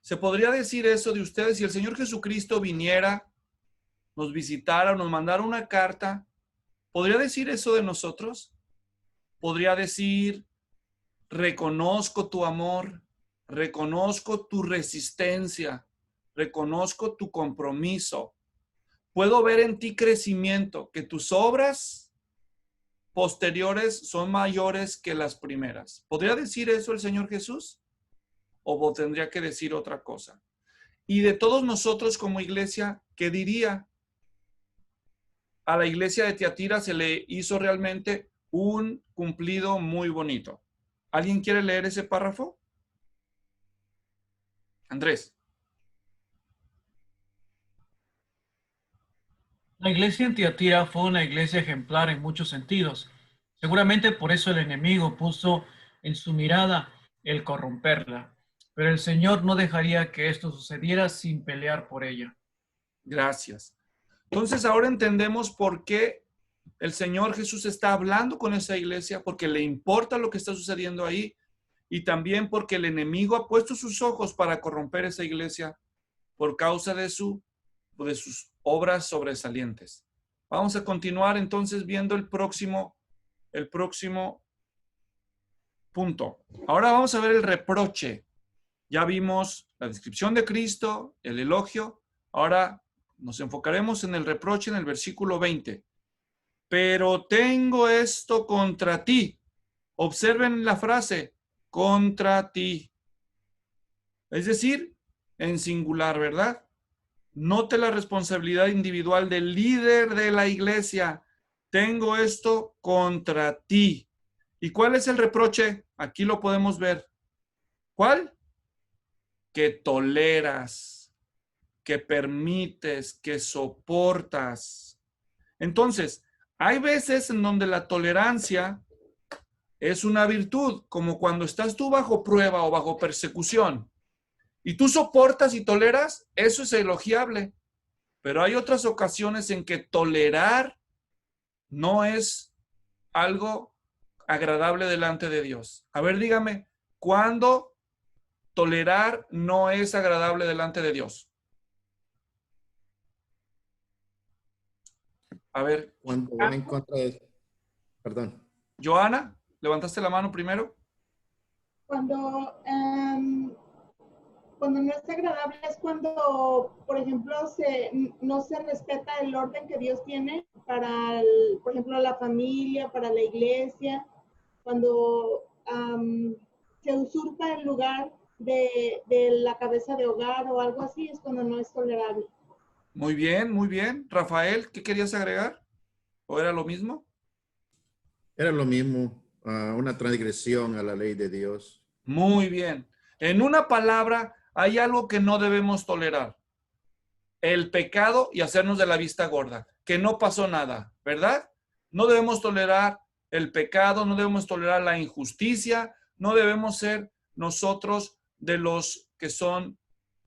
[SPEAKER 1] ¿Se podría decir eso de ustedes si el Señor Jesucristo viniera nos visitara o nos mandara una carta, ¿podría decir eso de nosotros? ¿Podría decir, reconozco tu amor, reconozco tu resistencia, reconozco tu compromiso? Puedo ver en ti crecimiento, que tus obras posteriores son mayores que las primeras. ¿Podría decir eso el Señor Jesús? ¿O tendría que decir otra cosa? Y de todos nosotros como iglesia, ¿qué diría? A la iglesia de Tiatira se le hizo realmente un cumplido muy bonito. ¿Alguien quiere leer ese párrafo? Andrés.
[SPEAKER 8] La iglesia en Tiatira fue una iglesia ejemplar en muchos sentidos. Seguramente por eso el enemigo puso en su mirada el corromperla. Pero el Señor no dejaría que esto sucediera sin pelear por ella.
[SPEAKER 1] Gracias. Entonces ahora entendemos por qué el Señor Jesús está hablando con esa iglesia, porque le importa lo que está sucediendo ahí y también porque el enemigo ha puesto sus ojos para corromper esa iglesia por causa de sus obras sobresalientes. Vamos a continuar entonces viendo el próximo punto. Ahora vamos a ver el reproche. Ya vimos la descripción de Cristo, el elogio. Ahora nos enfocaremos en el reproche en el versículo 20. Pero tengo esto contra ti. Observen la frase, contra ti. Es decir, en singular, ¿verdad? Note la responsabilidad individual del líder de la iglesia. Tengo esto contra ti. ¿Y cuál es el reproche? Aquí lo podemos ver. ¿Cuál? Que toleras, que permites, que soportas. Entonces, hay veces en donde la tolerancia es una virtud, como cuando estás tú bajo prueba o bajo persecución y tú soportas y toleras, eso es elogiable. Pero hay otras ocasiones en que tolerar no es algo agradable delante de Dios. A ver, dígame, ¿cuándo tolerar no es agradable delante de Dios? A ver.
[SPEAKER 3] Cuando va en contra de... Perdón.
[SPEAKER 1] Joana, ¿levantaste la mano primero?
[SPEAKER 4] Cuando no es agradable es cuando, por ejemplo, no se respeta el orden que Dios tiene para, por ejemplo, la familia, para la iglesia, cuando se usurpa el lugar de la cabeza de hogar o algo así, es cuando no es tolerable.
[SPEAKER 1] Muy bien, muy bien. Rafael, ¿qué querías agregar? ¿O era lo mismo?
[SPEAKER 3] Era lo mismo, una transgresión a la ley de Dios.
[SPEAKER 1] Muy bien. En una palabra, hay algo que no debemos tolerar. El pecado y hacernos de la vista gorda. Que no pasó nada, ¿verdad? No debemos tolerar el pecado, no debemos tolerar la injusticia, no debemos ser nosotros de los que son,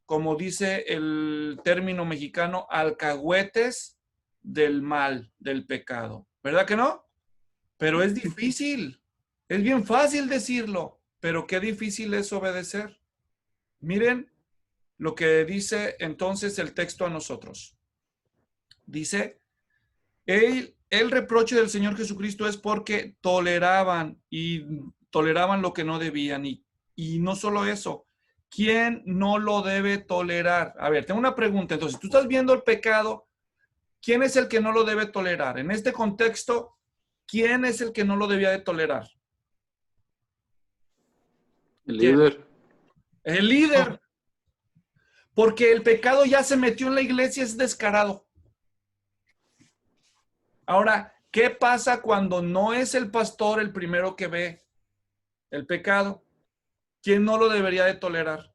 [SPEAKER 1] como dice el término mexicano, alcahuetes del mal, del pecado. ¿Verdad que no? Pero es difícil. Es bien fácil decirlo, pero qué difícil es obedecer. Miren lo que dice entonces el texto a nosotros. Dice, el reproche del Señor Jesucristo es porque toleraban lo que no debían. Y no solo eso, ¿quién no lo debe tolerar? A ver, tengo una pregunta. Entonces, tú estás viendo el pecado, ¿quién es el que no lo debe tolerar? En este contexto, ¿quién es el que no lo debía de tolerar?
[SPEAKER 5] El líder.
[SPEAKER 1] El líder. Porque el pecado ya se metió en la iglesia, es descarado. Ahora, ¿qué pasa cuando no es el pastor el primero que ve el pecado? ¿Quién no lo debería de tolerar?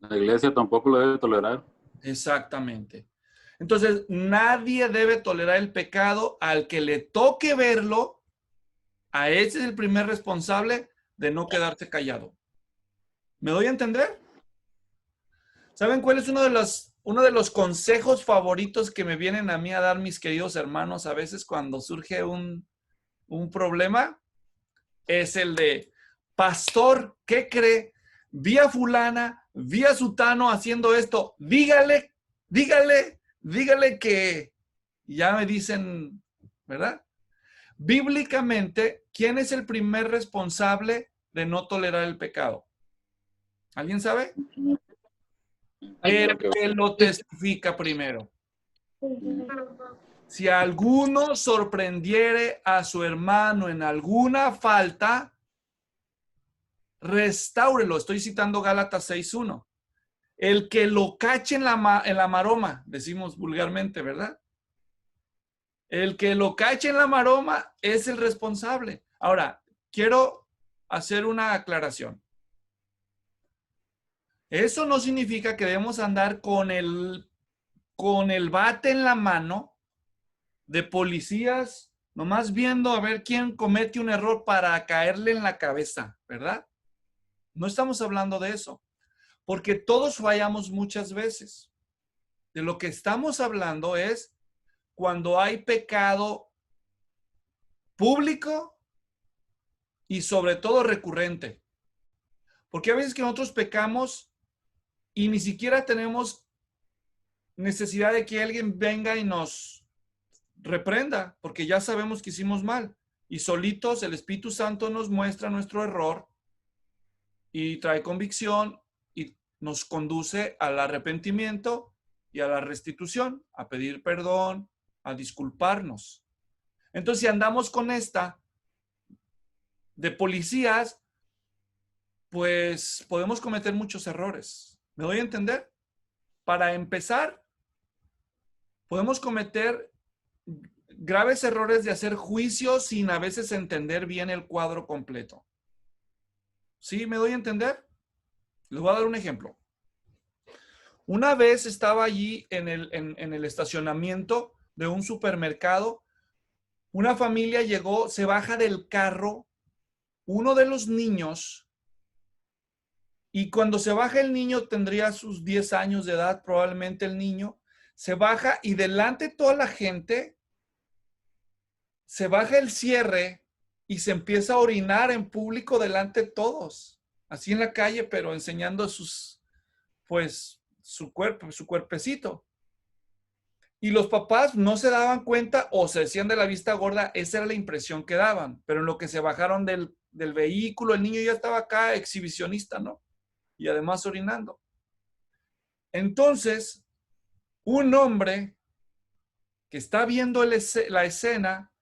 [SPEAKER 5] La iglesia tampoco lo debe tolerar.
[SPEAKER 1] Exactamente. Entonces, nadie debe tolerar el pecado. Al que le toque verlo, a ese es el primer responsable de no quedarse callado. ¿Me doy a entender? ¿Saben cuál es uno de los consejos favoritos que me vienen a mí a dar mis queridos hermanos a veces cuando surge un problema? Es el de, pastor, ¿qué cree? Vi a fulana, vi a sutano haciendo esto. Dígale dígale que ya me dicen, ¿verdad? Bíblicamente, ¿quién es el primer responsable de no tolerar el pecado? ¿Alguien sabe? El que lo testifica primero. Si alguno sorprendiere a su hermano en alguna falta, restáurelo. Estoy citando Gálatas 6:1. El que lo cache en la maroma, decimos vulgarmente, ¿verdad? El que lo cache en la maroma es el responsable. Ahora, quiero hacer una aclaración. Eso no significa que debemos andar con el bate en la mano de policías, nomás viendo a ver quién comete un error para caerle en la cabeza, ¿verdad? No estamos hablando de eso, porque todos fallamos muchas veces. De lo que estamos hablando es cuando hay pecado público y sobre todo recurrente. Porque a veces que nosotros pecamos y ni siquiera tenemos necesidad de que alguien venga y nos reprenda, porque ya sabemos que hicimos mal. Y solitos el Espíritu Santo nos muestra nuestro error y trae convicción y nos conduce al arrepentimiento y a la restitución, a pedir perdón, a disculparnos. Entonces, si andamos con esta de policías, pues podemos cometer muchos errores. ¿Me doy a entender? Para empezar, podemos cometer graves errores de hacer juicios sin a veces entender bien el cuadro completo. ¿Sí? ¿Me doy a entender? Les voy a dar un ejemplo. Una vez estaba allí en el estacionamiento de un supermercado. Una familia llegó, se baja del carro, uno de los niños, y cuando se baja el niño, tendría sus 10 años de edad, probablemente el niño, se baja y delante de toda la gente, se baja el cierre y se empieza a orinar en público delante de todos, así en la calle, pero enseñando su cuerpecito. Y los papás no se daban cuenta o se decían de la vista gorda, esa era la impresión que daban, pero en lo que se bajaron del vehículo, el niño ya estaba acá exhibicionista, ¿no? Y además orinando. Entonces, un hombre que está viendo la escena,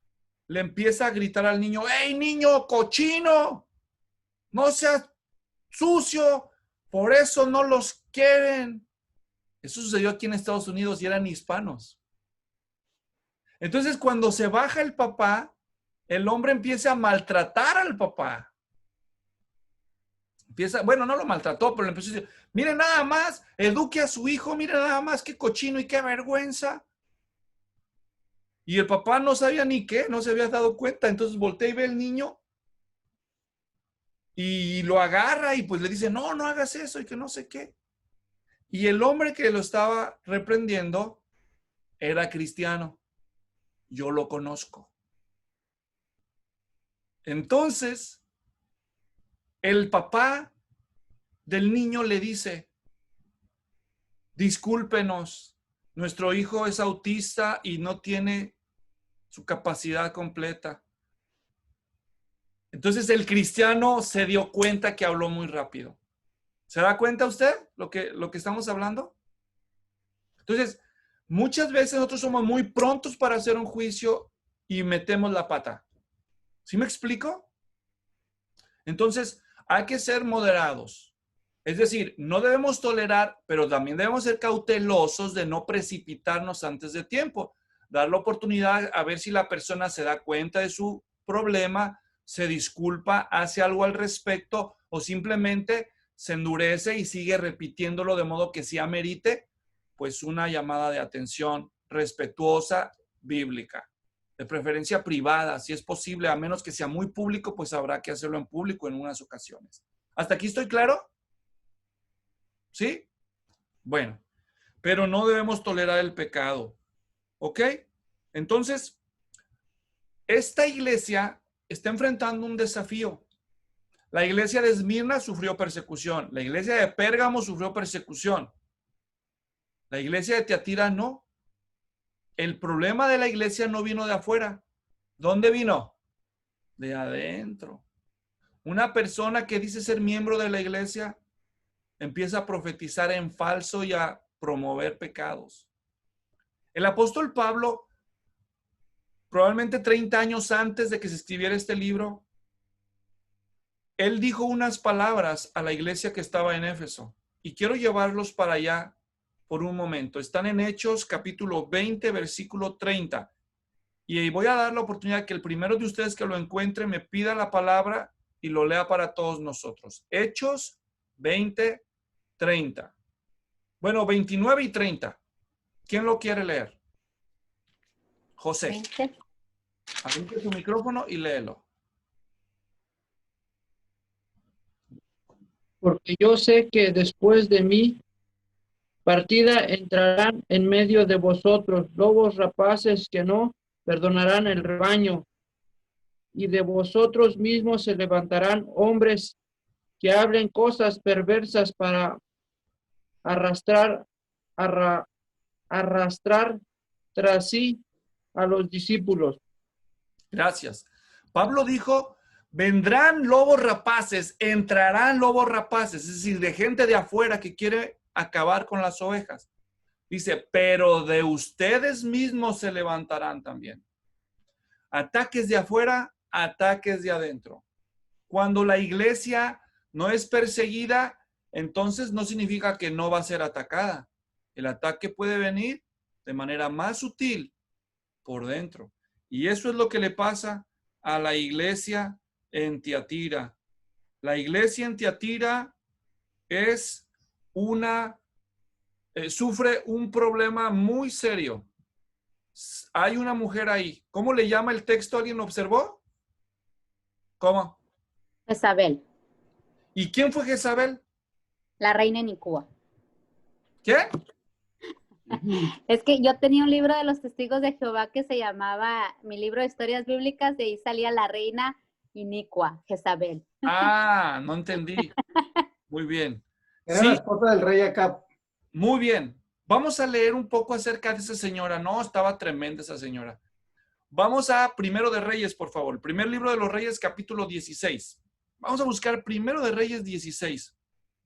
[SPEAKER 1] le empieza a gritar al niño, ¡Ey, niño cochino! No seas sucio, por eso no los quieren. Eso sucedió aquí en Estados Unidos y eran hispanos. Entonces, cuando se baja el papá, el hombre empieza a maltratar al papá. Bueno, no lo maltrató, pero le empezó a decir, mire nada más, eduque a su hijo, mire nada más, qué cochino y qué vergüenza. Y el papá no sabía ni qué, no se había dado cuenta. Entonces voltea y ve al niño y lo agarra y pues le dice, no, no hagas eso y que no sé qué. Y el hombre que lo estaba reprendiendo era cristiano. Yo lo conozco. Entonces, el papá del niño le dice, discúlpenos, nuestro hijo es autista y no tiene su capacidad completa. Entonces el cristiano se dio cuenta que habló muy rápido. ¿Se da cuenta usted lo que estamos hablando? Entonces, muchas veces nosotros somos muy prontos para hacer un juicio y metemos la pata. ¿Sí me explico? Entonces, hay que ser moderados. Es decir, no debemos tolerar, pero también debemos ser cautelosos de no precipitarnos antes de tiempo. Dar la oportunidad a ver si la persona se da cuenta de su problema, se disculpa, hace algo al respecto o simplemente se endurece y sigue repitiéndolo de modo que sí amerite pues una llamada de atención respetuosa, bíblica. De preferencia privada, si es posible, a menos que sea muy público, pues habrá que hacerlo en público en unas ocasiones. ¿Hasta aquí estoy claro? ¿Sí? Bueno, pero no debemos tolerar el pecado. ¿Ok? Entonces, esta iglesia está enfrentando un desafío. La iglesia de Esmirna sufrió persecución. La iglesia de Pérgamo sufrió persecución. La iglesia de Tiatira no. el problema de la iglesia no vino de afuera. ¿Dónde vino? De adentro. Una persona que dice ser miembro de la iglesia empieza a profetizar en falso y a promover pecados. El apóstol Pablo, probablemente 30 años antes de que se escribiera este libro, él dijo unas palabras a la iglesia que estaba en Éfeso. Y quiero llevarlos para allá por un momento. Están en Hechos capítulo 20, versículo 30. Y voy a dar la oportunidad que el primero de ustedes que lo encuentre me pida la palabra y lo lea para todos nosotros. Hechos 20, 30. Bueno, 29 y 30. ¿Quién lo quiere leer? José.
[SPEAKER 7] 20.
[SPEAKER 1] Abre tu micrófono y léelo.
[SPEAKER 9] Porque yo sé que después de mi partida entrarán en medio de vosotros lobos rapaces que no perdonarán el rebaño, y de vosotros mismos se levantarán hombres que hablen cosas perversas para arrastrar tras sí a los discípulos.
[SPEAKER 1] Gracias. Pablo dijo, vendrán lobos rapaces, entrarán lobos rapaces, es decir, de gente de afuera que quiere acabar con las ovejas. Dice, pero de ustedes mismos se levantarán también. Ataques de afuera, ataques de adentro. Cuando la iglesia no es perseguida, entonces no significa que no va a ser atacada. El ataque puede venir de manera más sutil por dentro. Y eso es lo que le pasa a la iglesia en Tiatira. La iglesia en Tiatira es sufre un problema muy serio. Hay una mujer ahí. ¿Cómo le llama el texto? ¿Alguien lo observó? ¿Cómo?
[SPEAKER 7] Jezabel,
[SPEAKER 1] ¿Y quién fue Jezabel?
[SPEAKER 7] la reina Nicúa.
[SPEAKER 1] ¿Qué?
[SPEAKER 7] Es que yo tenía un libro de los testigos de Jehová que se llamaba, mi libro de historias bíblicas, de ahí salía la reina Inicua, Jezabel.
[SPEAKER 1] Ah, no entendí. Muy bien.
[SPEAKER 2] Era la esposa del rey Acab.
[SPEAKER 1] Muy bien. Vamos a leer un poco acerca de esa señora. No, estaba tremenda esa señora. Vamos a Primero de Reyes, por favor. Primer libro de los Reyes, capítulo 16. Vamos a buscar Primero de Reyes 16,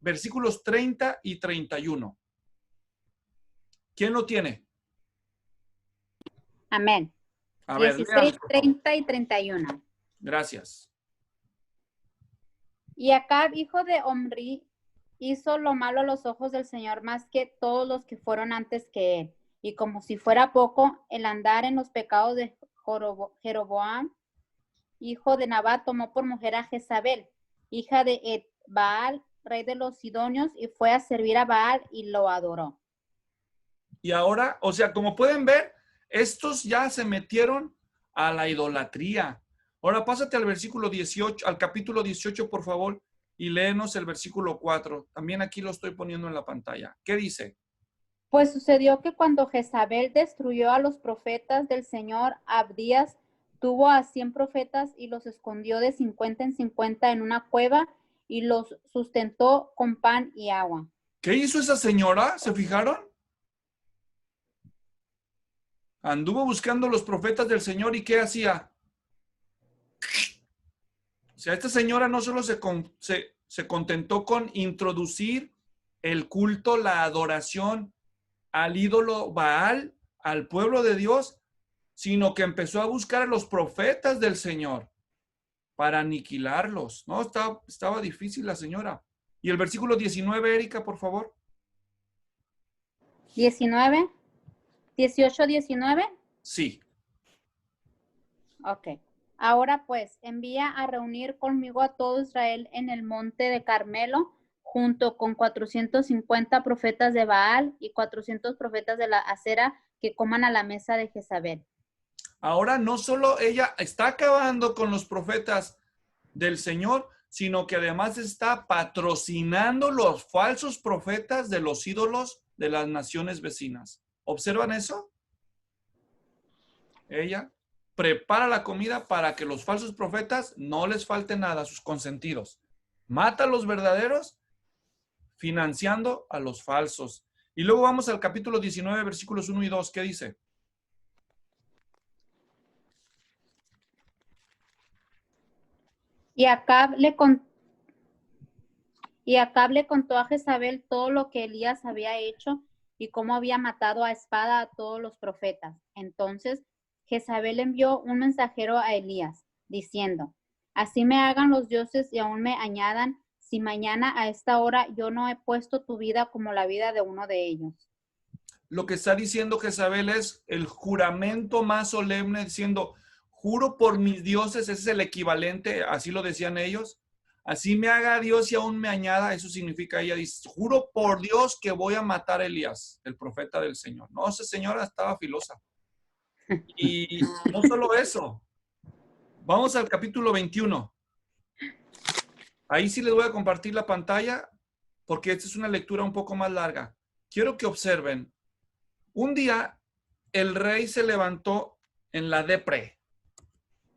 [SPEAKER 1] versículos 30 y 31. ¿Quién lo tiene?
[SPEAKER 7] Amén.
[SPEAKER 1] A ver,
[SPEAKER 7] 16,
[SPEAKER 1] lea.
[SPEAKER 7] 30 y 31.
[SPEAKER 1] Gracias.
[SPEAKER 7] Y Acab, hijo de Omri, hizo lo malo a los ojos del Señor más que todos los que fueron antes que él. Y como si fuera poco, el andar en los pecados de Jeroboam, hijo de Nabat, tomó por mujer a Jezabel, hija de Baal, rey de los Sidonios, y fue a servir a Baal y lo adoró.
[SPEAKER 1] Y ahora, o sea, como pueden ver, estos ya se metieron a la idolatría. Ahora pásate al versículo 18, al capítulo 18, por favor, y léenos el versículo 4. También aquí lo estoy poniendo en la pantalla. ¿Qué dice?
[SPEAKER 7] Pues sucedió que cuando Jezabel destruyó a los profetas del Señor, Abdías tuvo a 100 profetas y los escondió de 50 en 50 en una cueva y los sustentó con pan y agua.
[SPEAKER 1] ¿Qué hizo esa señora? ¿Se fijaron? Anduvo buscando los profetas del Señor y ¿qué hacía? O sea, esta señora no solo se contentó con introducir el culto, la adoración al ídolo Baal, al pueblo de Dios, sino que empezó a buscar a los profetas del Señor para aniquilarlos. No, estaba difícil la señora. Y el versículo 19, Erika, por favor.
[SPEAKER 7] 19, 18, 19.
[SPEAKER 1] Sí.
[SPEAKER 7] Ok. Ahora pues, envía a reunir conmigo a todo Israel en el monte de Carmelo, junto con 450 profetas de Baal y 400 profetas de la Acera que coman a la mesa de Jezabel.
[SPEAKER 1] Ahora no solo ella está acabando con los profetas del Señor, sino que además está patrocinando los falsos profetas de los ídolos de las naciones vecinas. ¿Observan eso? Ella prepara la comida para que los falsos profetas no les falte nada a sus consentidos. Mata a los verdaderos, financiando a los falsos. Y luego vamos al capítulo 19, versículos 1 y 2. ¿Qué dice?
[SPEAKER 7] Y Acab le contó a Jezabel todo lo que Elías había hecho y cómo había matado a espada a todos los profetas. Entonces Jezabel envió un mensajero a Elías, diciendo, así me hagan los dioses y aún me añadan, si mañana a esta hora yo no he puesto tu vida como la vida de uno de ellos.
[SPEAKER 1] Lo que está diciendo Jezabel es el juramento más solemne, diciendo, juro por mis dioses, ese es el equivalente, así lo decían ellos. Así me haga Dios y aún me añada, eso significa, ella dice, juro por Dios que voy a matar a Elías, el profeta del Señor. No, esa señora estaba filosa. Y no solo eso. Vamos al capítulo 21. Ahí sí les voy a compartir la pantalla porque esta es una lectura un poco más larga. Quiero que observen. Un día el rey se levantó en la depre,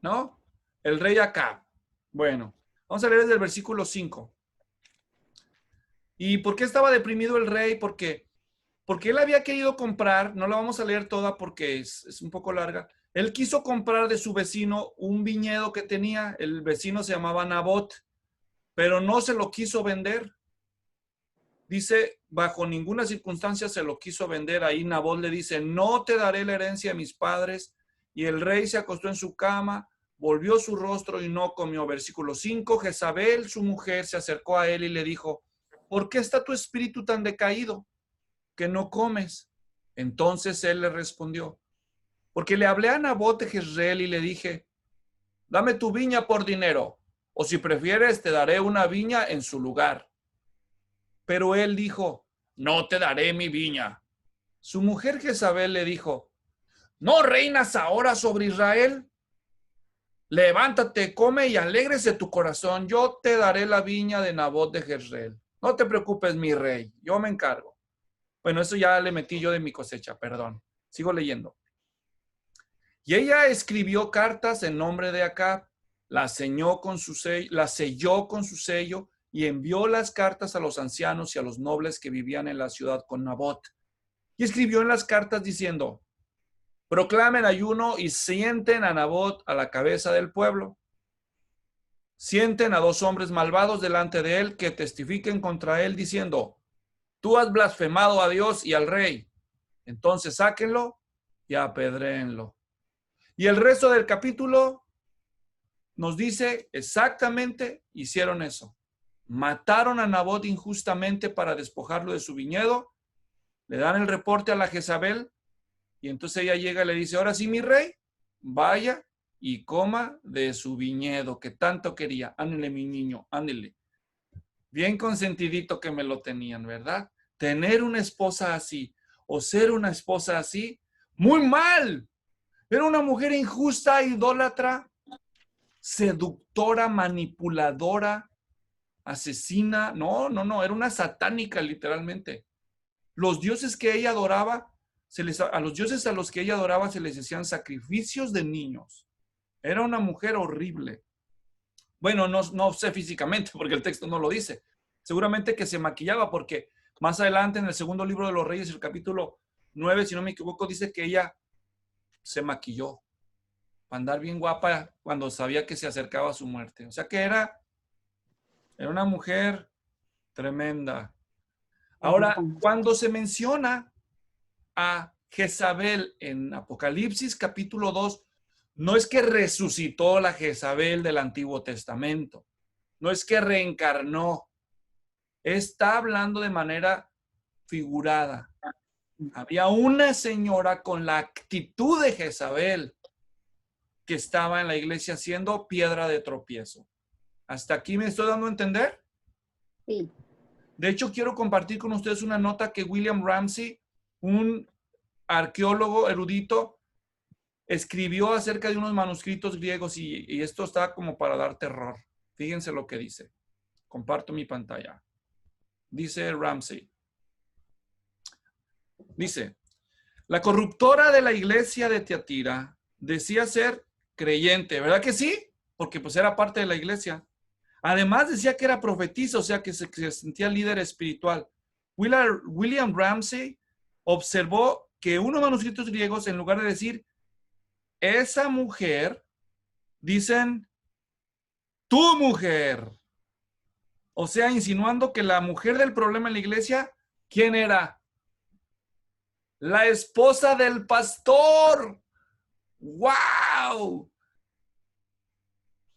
[SPEAKER 1] ¿no? El rey Acab. Bueno, vamos a leer desde el versículo 5. ¿Y por qué estaba deprimido el rey? Porque él había querido comprar, no la vamos a leer toda porque es un poco larga. Él quiso comprar de su vecino un viñedo que tenía, el vecino se llamaba Nabot, pero no se lo quiso vender. Dice, bajo ninguna circunstancia se lo quiso vender. Ahí Nabot le dice, no te daré la herencia de mis padres. Y el rey se acostó en su cama, volvió su rostro y no comió. Versículo 5, Jezabel, su mujer, se acercó a él y le dijo, ¿por qué está tu espíritu tan decaído que no comes? Entonces él le respondió, porque le hablé a Nabot de Jezreel y le dije, dame tu viña por dinero, o si prefieres te daré una viña en su lugar. Pero él dijo, no te daré mi viña. Su mujer Jezabel le dijo, ¿no reinas ahora sobre Israel? Levántate, come y alégrese tu corazón. Yo te daré la viña de Nabot de Jezreel. No te preocupes, mi rey, yo me encargo. Bueno, eso ya le metí yo de mi cosecha, perdón. Sigo leyendo. Y ella escribió cartas en nombre de Acab, la selló con su sello y envió las cartas a los ancianos y a los nobles que vivían en la ciudad con Nabot. Y escribió en las cartas diciendo, proclamen ayuno y sienten a Nabot a la cabeza del pueblo. Sienten a 2 hombres malvados delante de él que testifiquen contra él diciendo, tú has blasfemado a Dios y al rey. Entonces sáquenlo y apedréenlo. Y el resto del capítulo nos dice exactamente, hicieron eso. Mataron a Nabot injustamente para despojarlo de su viñedo. Le dan el reporte a la Jezabel y entonces ella llega y le dice, ahora sí, mi rey, vaya y coma de su viñedo que tanto quería. Ándele, mi niño, ándele. Bien consentidito que me lo tenían, ¿verdad? Tener una esposa así o ser una esposa así, muy mal. Era una mujer injusta, idólatra, seductora, manipuladora, asesina. No, era una satánica literalmente. Los dioses que ella adoraba, a los dioses a los que ella adoraba se les hacían sacrificios de niños. Era una mujer horrible. Bueno, no sé físicamente porque el texto no lo dice. Seguramente que se maquillaba porque más adelante en el segundo libro de los Reyes, el capítulo 9, si no me equivoco, dice que ella se maquilló para andar bien guapa cuando sabía que se acercaba a su muerte. O sea que era una mujer tremenda. Ahora, cuando se menciona a Jezabel en Apocalipsis capítulo 2, no es que resucitó la Jezabel del Antiguo Testamento, no es que reencarnó, está hablando de manera figurada. Había una señora con la actitud de Jezabel que estaba en la iglesia siendo piedra de tropiezo. ¿Hasta aquí me estoy dando a entender?
[SPEAKER 7] Sí.
[SPEAKER 1] De hecho, quiero compartir con ustedes una nota que William Ramsey, un arqueólogo erudito, escribió acerca de unos manuscritos griegos y esto está como para dar terror. Fíjense lo que dice. Comparto mi pantalla. Dice Ramsey. Dice, la corruptora de la iglesia de Tiatira decía ser creyente, ¿verdad que sí? Porque pues era parte de la iglesia. Además decía que era profetisa, o sea que se sentía líder espiritual. William Ramsey observó que unos manuscritos griegos, en lugar de decir esa mujer, dicen tu mujer. O sea, insinuando que la mujer del problema en la iglesia, ¿quién era? La esposa del pastor. ¡Wow!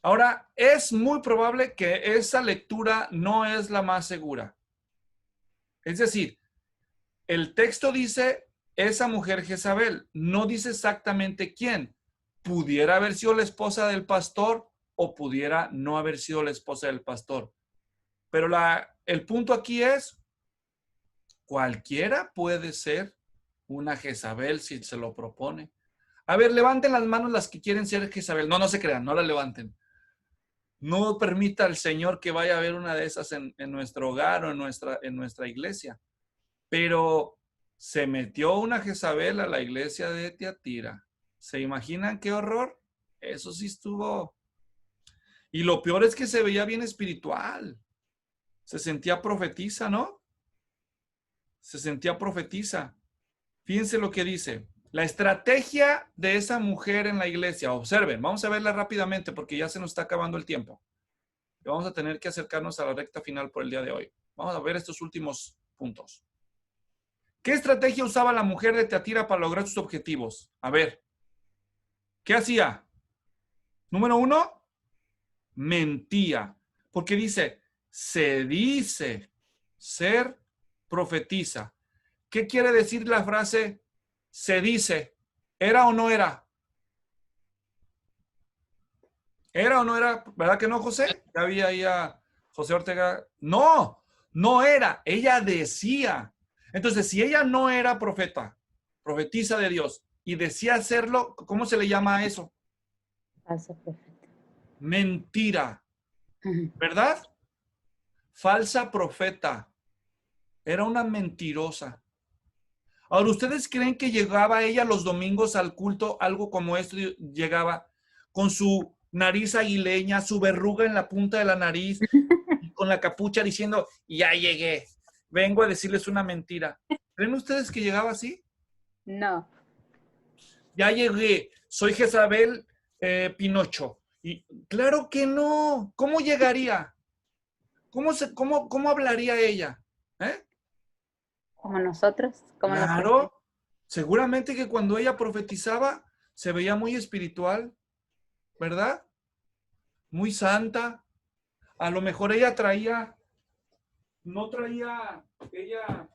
[SPEAKER 1] Ahora, es muy probable que esa lectura no es la más segura. Es decir, el texto dice esa mujer Jezabel, no dice exactamente quién. Pudiera haber sido la esposa del pastor o pudiera no haber sido la esposa del pastor. Pero el punto aquí es, cualquiera puede ser una Jezabel si se lo propone. A ver, levanten las manos las que quieren ser Jezabel. No, no se crean, no las levanten. No permita al Señor que vaya a haber una de esas en nuestro hogar o en nuestra iglesia. Pero se metió una Jezabel a la iglesia de Tiatira. ¿Se imaginan qué horror? Eso sí estuvo. Y lo peor es que se veía bien espiritual. Se sentía profetisa, ¿no? Se sentía profetisa. Fíjense lo que dice. La estrategia de esa mujer en la iglesia, observen, vamos a verla rápidamente porque ya se nos está acabando el tiempo. Y vamos a tener que acercarnos a la recta final por el día de hoy. Vamos a ver estos últimos puntos. ¿Qué estrategia usaba la mujer de Tiatira para lograr sus objetivos? A ver, ¿qué hacía? Número 1, mentía. Porque dice, se dice ser profetiza. ¿Qué quiere decir la frase se dice? ¿Era o no era? ¿Era o no era? ¿Verdad que no, José? Ya había ahí a José Ortega. No, no era. Ella decía. Entonces, si ella no era profetisa de Dios, y decía hacerlo, ¿cómo se le llama a eso?
[SPEAKER 7] Falsa profeta.
[SPEAKER 1] Mentira. ¿Verdad? Falsa profeta. Era una mentirosa. Ahora, ¿ustedes creen que llegaba ella los domingos al culto, algo como esto, llegaba con su nariz aguileña, su verruga en la punta de la nariz, y con la capucha diciendo, ya llegué, vengo a decirles una mentira? ¿Creen ustedes que llegaba así?
[SPEAKER 7] No.
[SPEAKER 1] Ya llegué, soy Jezabel Pinocho. Y claro que no. ¿Cómo llegaría? ¿Cómo hablaría ella? ¿Eh?
[SPEAKER 7] Como nosotros. Como
[SPEAKER 1] Claro, seguramente que cuando ella profetizaba se veía muy espiritual, ¿verdad? Muy santa. A lo mejor ella no traía ella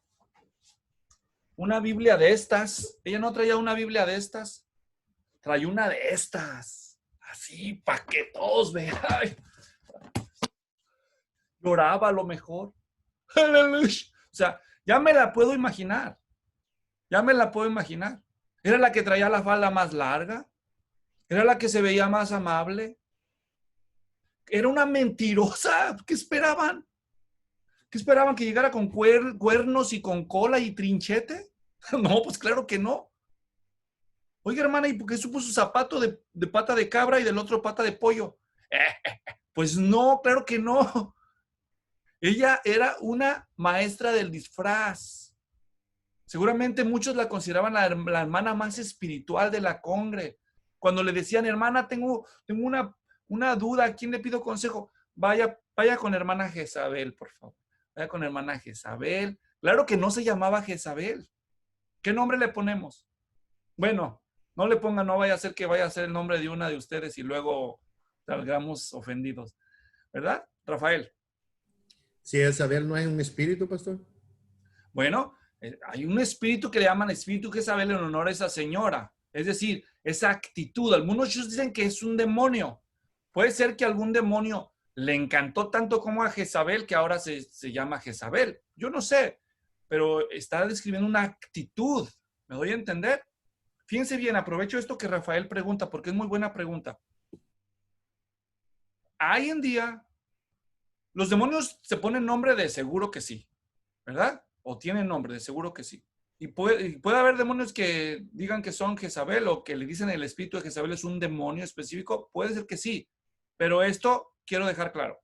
[SPEAKER 1] una Biblia de estas. Ella no traía una Biblia de estas. Traía una de estas. Así, para que todos vean. Lloraba a lo mejor. O sea, ya me la puedo imaginar. Ya me la puedo imaginar. Era la que traía la falda más larga. Era la que se veía más amable. Era una mentirosa. ¿Qué esperaban? ¿Qué esperaban? ¿Que llegara con cuernos y con cola y trinchete? No, pues claro que no. Oiga, hermana, ¿y por qué supo su zapato de pata de cabra y del otro pata de pollo? Pues no, claro que no. Ella era una maestra del disfraz. Seguramente muchos la consideraban la hermana más espiritual de la congre. Cuando le decían, hermana, tengo una duda, ¿a quién le pido consejo? Vaya con hermana Jezabel, por favor. Vaya con hermana Jezabel. Claro que no se llamaba Jezabel. ¿Qué nombre le ponemos? Bueno, no le pongan, no vaya a ser que vaya a ser el nombre de una de ustedes y luego salgamos ofendidos. ¿Verdad, Rafael?
[SPEAKER 3] Si Jezabel no es un espíritu, pastor.
[SPEAKER 1] Bueno, hay un espíritu que le llaman espíritu Jezabel en honor a esa señora. Es decir, esa actitud. Algunos dicen que es un demonio. Puede ser que algún demonio le encantó tanto como a Jezabel que ahora se llama Jezabel. Yo no sé, pero está describiendo una actitud. ¿Me doy a entender? Fíjense bien, aprovecho esto que Rafael pregunta porque es muy buena pregunta. Hoy en día, los demonios se ponen nombre de seguro que sí, ¿verdad? O tienen nombre de seguro que sí. Y puede haber demonios que digan que son Jezabel o que le dicen el espíritu de Jezabel es un demonio específico. Puede ser que sí, pero esto quiero dejar claro.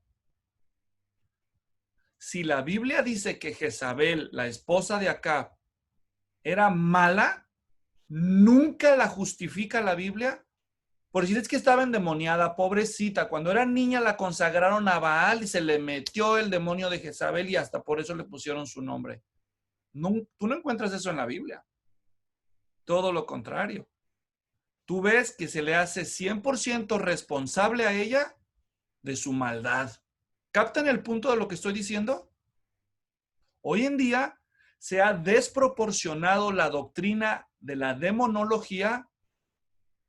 [SPEAKER 1] Si la Biblia dice que Jezabel, la esposa de Acab, era mala, nunca la justifica la Biblia Por decir es que estaba endemoniada, pobrecita. Cuando era niña la consagraron a Baal y se le metió el demonio de Jezabel y hasta por eso le pusieron su nombre. No, tú no encuentras eso en la Biblia. Todo lo contrario. Tú ves que se le hace 100% responsable a ella de su maldad. ¿Captan el punto de lo que estoy diciendo? Hoy en día se ha desproporcionado la doctrina de la demonología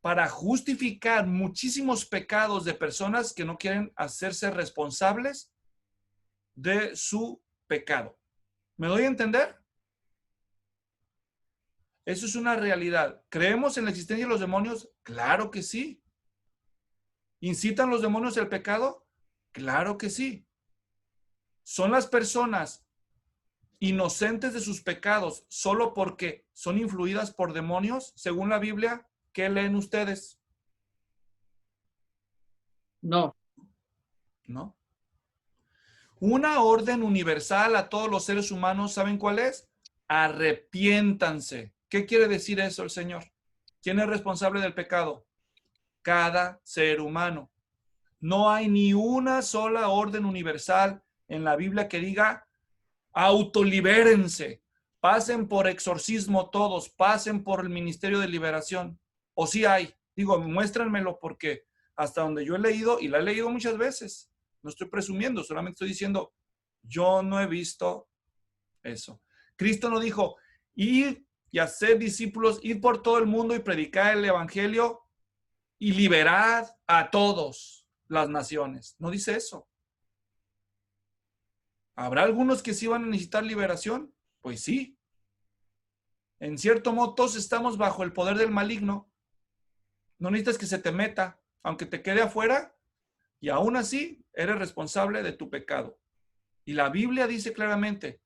[SPEAKER 1] para justificar muchísimos pecados de personas que no quieren hacerse responsables de su pecado. ¿Me doy a entender? Eso es una realidad. ¿Creemos en la existencia de los demonios? Claro que sí. ¿Incitan los demonios el pecado? Claro que sí. ¿Son las personas inocentes de sus pecados solo porque son influidas por demonios? Según la Biblia, ¿qué leen ustedes?
[SPEAKER 9] No.
[SPEAKER 1] ¿No? Una orden universal a todos los seres humanos, ¿saben cuál es? Arrepiéntanse. ¿Qué quiere decir eso el Señor? ¿Quién es responsable del pecado? Cada ser humano. No hay ni una sola orden universal en la Biblia que diga autolibérense, pasen por exorcismo todos, pasen por el ministerio de liberación. O sí hay. Digo, muéstranmelo porque hasta donde yo he leído, y la he leído muchas veces, no estoy presumiendo, solamente estoy diciendo, yo no he visto eso. Cristo no dijo, ir y hacer discípulos, ir por todo el mundo y predicar el evangelio y liberad a todos las naciones. No dice eso. ¿Habrá algunos que sí van a necesitar liberación? Pues sí. En cierto modo, todos estamos bajo el poder del maligno. No necesitas que se te meta, aunque te quede afuera, y aún así eres responsable de tu pecado. Y la Biblia dice claramente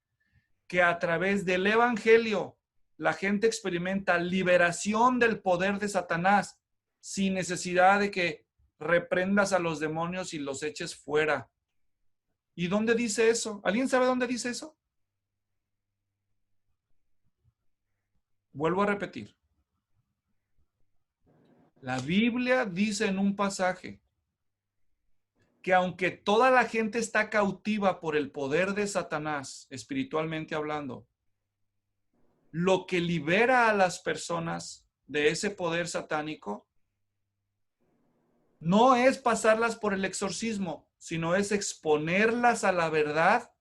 [SPEAKER 1] que a través del evangelio la gente experimenta liberación del poder de Satanás sin necesidad de que reprendas a los demonios y los eches fuera. ¿Y dónde dice eso? ¿Alguien sabe dónde dice eso? Vuelvo a repetir. La Biblia dice en un pasaje que aunque toda la gente está cautiva por el poder de Satanás, espiritualmente hablando, lo que libera a las personas de ese poder satánico no es pasarlas por el exorcismo, sino es exponerlas a la verdad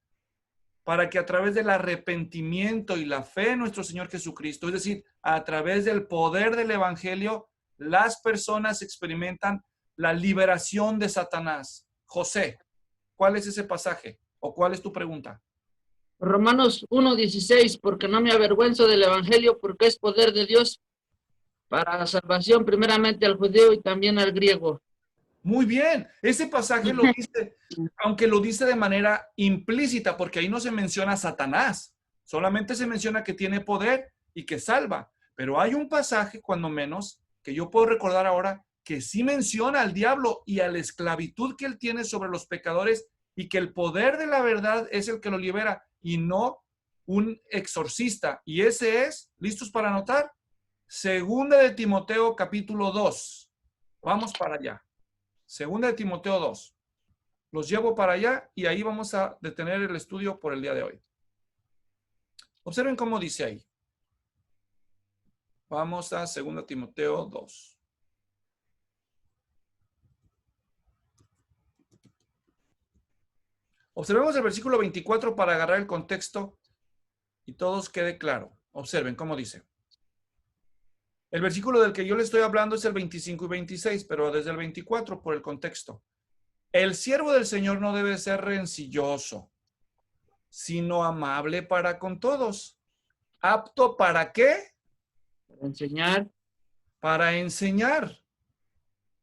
[SPEAKER 1] para que a través del arrepentimiento y la fe en nuestro Señor Jesucristo, es decir, a través del poder del evangelio, las personas experimentan la liberación de Satanás. José, ¿cuál es ese pasaje? ¿O cuál es tu pregunta?
[SPEAKER 9] Romanos 1:16, porque no me avergüenzo del evangelio, porque es poder de Dios para la salvación, primeramente al judío y también al griego.
[SPEAKER 1] Muy bien, ese pasaje lo dice, aunque lo dice de manera implícita, porque ahí no se menciona a Satanás, solamente se menciona que tiene poder y que salva. Pero hay un pasaje, cuando menos, que yo puedo recordar ahora, que sí menciona al diablo y a la esclavitud que él tiene sobre los pecadores y que el poder de la verdad es el que lo libera y no un exorcista. Y ese es, ¿listos para anotar? Segunda de Timoteo capítulo 2. Vamos para allá. Segunda de Timoteo 2. Los llevo para allá y ahí vamos a detener el estudio por el día de hoy. Observen cómo dice ahí. Vamos a Segunda de Timoteo 2. Observemos el versículo 24 para agarrar el contexto y todos quede claro. Observen cómo dice. El versículo del que yo le estoy hablando es el 25 y 26, pero desde el 24 por el contexto. El siervo del Señor no debe ser rencilloso, sino amable para con todos. ¿Apto para qué?
[SPEAKER 9] Para enseñar.
[SPEAKER 1] Para enseñar.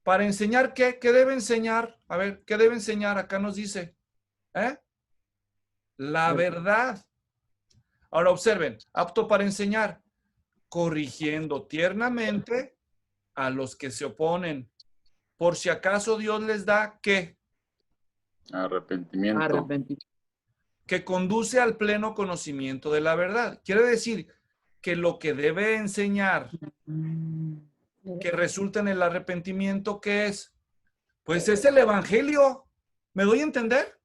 [SPEAKER 1] ¿Para enseñar qué? ¿Qué debe enseñar? A ver, ¿qué debe enseñar? Acá nos dice. La verdad. Ahora observen, apto para enseñar, corrigiendo tiernamente a los que se oponen, por si acaso Dios les da ¿qué?
[SPEAKER 5] Arrepentimiento.
[SPEAKER 1] Que conduce al pleno conocimiento de la verdad. Quiere decir que lo que debe enseñar que resulta en el arrepentimiento, ¿qué es? Pues es el evangelio. ¿Me doy a entender?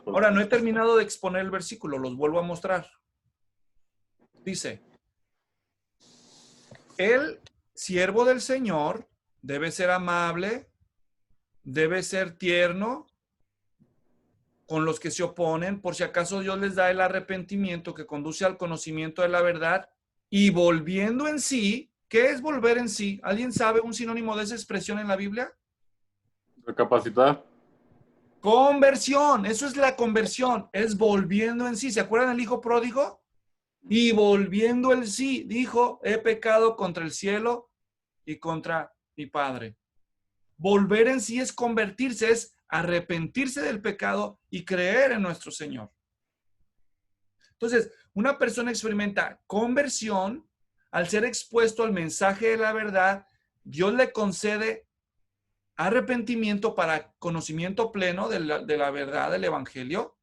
[SPEAKER 1] Ahora, no he terminado de exponer el versículo, los vuelvo a mostrar. Dice, el siervo del Señor debe ser amable, debe ser tierno con los que se oponen, por si acaso Dios les da el arrepentimiento que conduce al conocimiento de la verdad, y volviendo en sí. ¿Qué es volver en sí? ¿Alguien sabe un sinónimo de esa expresión en la Biblia?
[SPEAKER 5] Recapacitar.
[SPEAKER 1] Conversión, eso es la conversión, es volviendo en sí. ¿Se acuerdan del hijo pródigo? Y volviendo en sí, dijo, he pecado contra el cielo y contra mi Padre. Volver en sí es convertirse, es arrepentirse del pecado y creer en nuestro Señor. Entonces, una persona experimenta conversión al ser expuesto al mensaje de la verdad. Dios le concede arrepentimiento para conocimiento pleno de la verdad del evangelio,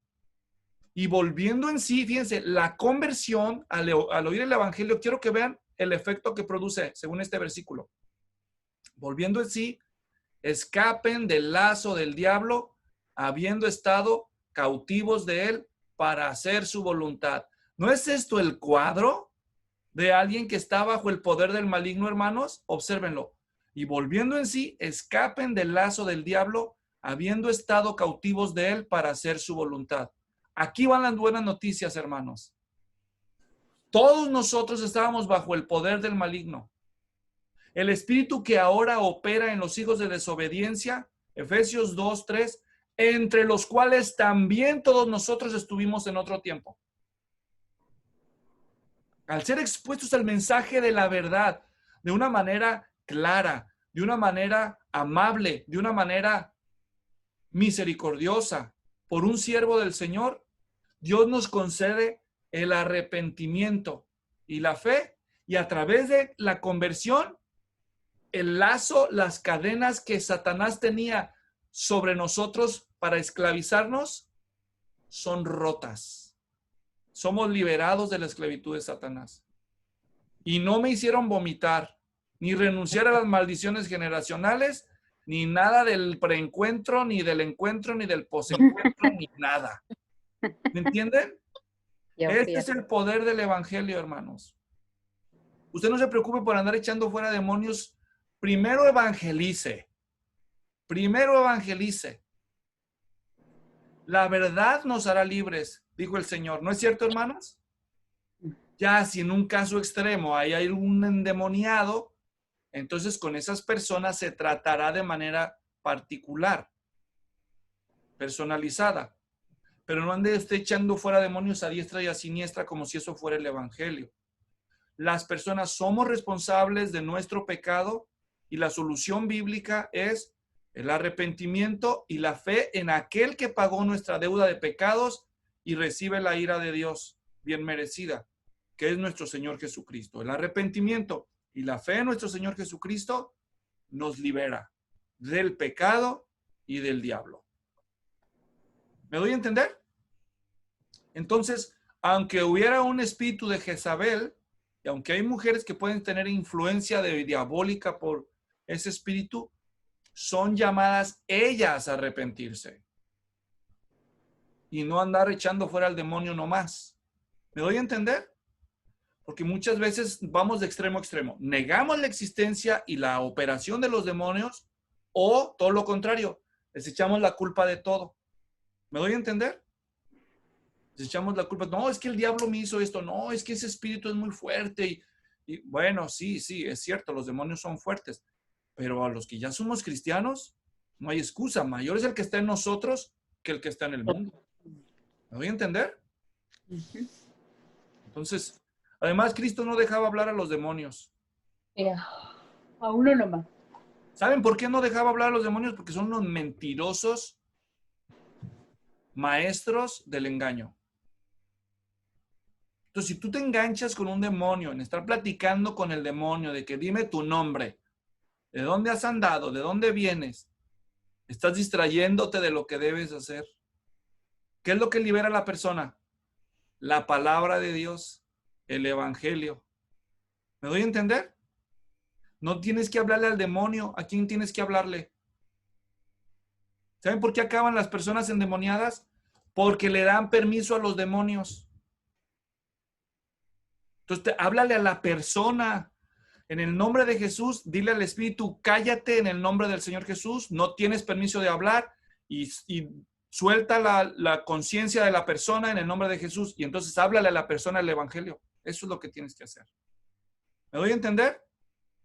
[SPEAKER 1] y volviendo en sí, fíjense, la conversión al oír el evangelio, quiero que vean el efecto que produce según este versículo. Volviendo en sí, escapen del lazo del diablo, habiendo estado cautivos de él para hacer su voluntad. ¿No es esto el cuadro de alguien que está bajo el poder del maligno, hermanos? Obsérvenlo. Y volviendo en sí, escapen del lazo del diablo, habiendo estado cautivos de él para hacer su voluntad. Aquí van las buenas noticias, hermanos. Todos nosotros estábamos bajo el poder del maligno. El espíritu que ahora opera en los hijos de desobediencia, Efesios 2:3, entre los cuales también todos nosotros estuvimos en otro tiempo. Al ser expuestos al mensaje de la verdad, de una manera clara, de una manera amable, de una manera misericordiosa, por un siervo del Señor, Dios nos concede el arrepentimiento y la fe, y a través de la conversión, el lazo, las cadenas que Satanás tenía sobre nosotros para esclavizarnos, son rotas. Somos liberados de la esclavitud de Satanás. Y no me hicieron vomitar, ni renunciar a las maldiciones generacionales, ni nada del preencuentro, ni del encuentro, ni del posencuentro, ni nada. ¿Me entienden? Este es el poder del evangelio, hermanos. Usted no se preocupe por andar echando fuera demonios. Primero evangelice. Primero evangelice. La verdad nos hará libres, dijo el Señor. ¿No es cierto, hermanos? Ya si en un caso extremo hay un endemoniado, entonces con esas personas se tratará de manera particular, personalizada. Pero no ande usted echando fuera demonios a diestra y a siniestra como si eso fuera el evangelio. Las personas somos responsables de nuestro pecado y la solución bíblica es el arrepentimiento y la fe en aquel que pagó nuestra deuda de pecados y recibe la ira de Dios bien merecida, que es nuestro Señor Jesucristo. El arrepentimiento y la fe en nuestro Señor Jesucristo nos libera del pecado y del diablo. ¿Me doy a entender? Entonces, aunque hubiera un espíritu de Jezabel, y aunque hay mujeres que pueden tener influencia diabólica por ese espíritu, son llamadas ellas a arrepentirse y no andar echando fuera al demonio nomás. ¿Me doy a entender? Porque muchas veces vamos de extremo a extremo. Negamos la existencia y la operación de los demonios, o todo lo contrario, les echamos la culpa de todo. ¿Me doy a entender? Les echamos la culpa. No, es que el diablo me hizo esto. No, es que ese espíritu es muy fuerte. Y bueno, sí, es cierto, los demonios son fuertes. Pero a los que ya somos cristianos, no hay excusa. Mayor es el que está en nosotros que el que está en el mundo. ¿Me doy a entender? Entonces, además, Cristo no dejaba hablar a los demonios.
[SPEAKER 10] A uno nomás.
[SPEAKER 1] ¿Saben por qué no dejaba hablar a los demonios? Porque son unos mentirosos maestros del engaño. Entonces, si tú te enganchas con un demonio, en estar platicando con el demonio de que dime tu nombre, de dónde has andado, de dónde vienes, estás distrayéndote de lo que debes hacer. ¿Qué es lo que libera a la persona? La palabra de Dios, el evangelio. ¿Me doy a entender? No tienes que hablarle al demonio. ¿A quién tienes que hablarle? ¿Saben por qué acaban las personas endemoniadas? Porque le dan permiso a los demonios. Entonces, háblale a la persona. En el nombre de Jesús, dile al espíritu, cállate en el nombre del Señor Jesús. No tienes permiso de hablar y suelta la conciencia de la persona en el nombre de Jesús. Y entonces háblale a la persona el evangelio. Eso es lo que tienes que hacer. ¿Me doy a entender?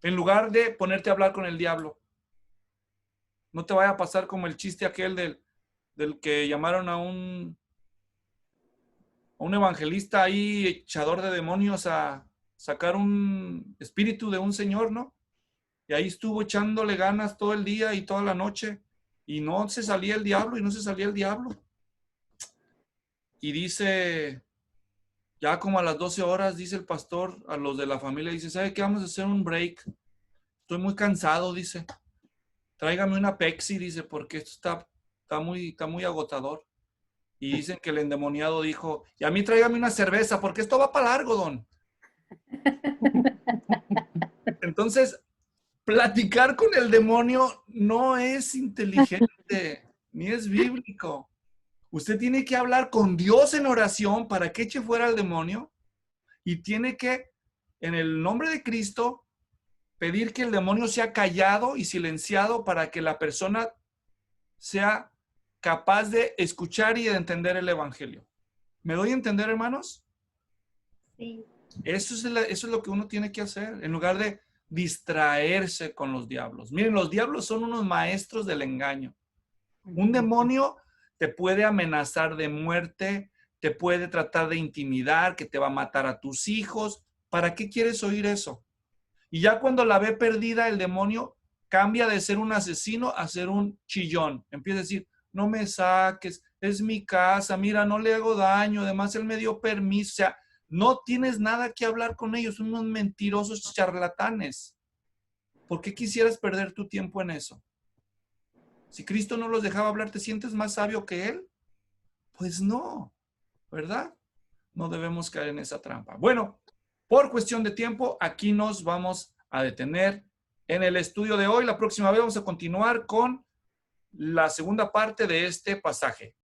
[SPEAKER 1] En lugar de ponerte a hablar con el diablo. No te vaya a pasar como el chiste aquel del que llamaron a un evangelista ahí, echador de demonios, a sacar un espíritu de un señor, ¿no? Y ahí estuvo echándole ganas todo el día y toda la noche. Y no se salía el diablo, y no se salía el diablo. Y dice, ya como a las 12 horas, dice el pastor a los de la familia, dice, ¿sabe qué? Vamos a hacer un break. Estoy muy cansado, dice. Tráigame una Pepsi, dice, porque esto está muy agotador. Y dicen que el endemoniado dijo, y a mí tráigame una cerveza, porque esto va para largo, don. Entonces, platicar con el demonio no es inteligente, ni es bíblico. Usted tiene que hablar con Dios en oración para que eche fuera al demonio y tiene que, en el nombre de Cristo, pedir que el demonio sea callado y silenciado para que la persona sea capaz de escuchar y de entender el evangelio. ¿Me doy a entender, hermanos?
[SPEAKER 7] Sí.
[SPEAKER 1] Eso es lo que uno tiene que hacer, en lugar de distraerse con los diablos. Miren, los diablos son unos maestros del engaño. Un demonio te puede amenazar de muerte, te puede tratar de intimidar, que te va a matar a tus hijos. ¿Para qué quieres oír eso? Y ya cuando la ve perdida, el demonio cambia de ser un asesino a ser un chillón. Empieza a decir, no me saques, es mi casa, mira, no le hago daño, además él me dio permiso. O sea, no tienes nada que hablar con ellos, son unos mentirosos charlatanes. ¿Por qué quisieras perder tu tiempo en eso? Si Cristo no los dejaba hablar, ¿te sientes más sabio que Él? Pues no, ¿verdad? No debemos caer en esa trampa. Bueno, por cuestión de tiempo, aquí nos vamos a detener en el estudio de hoy. La próxima vez vamos a continuar con la segunda parte de este pasaje.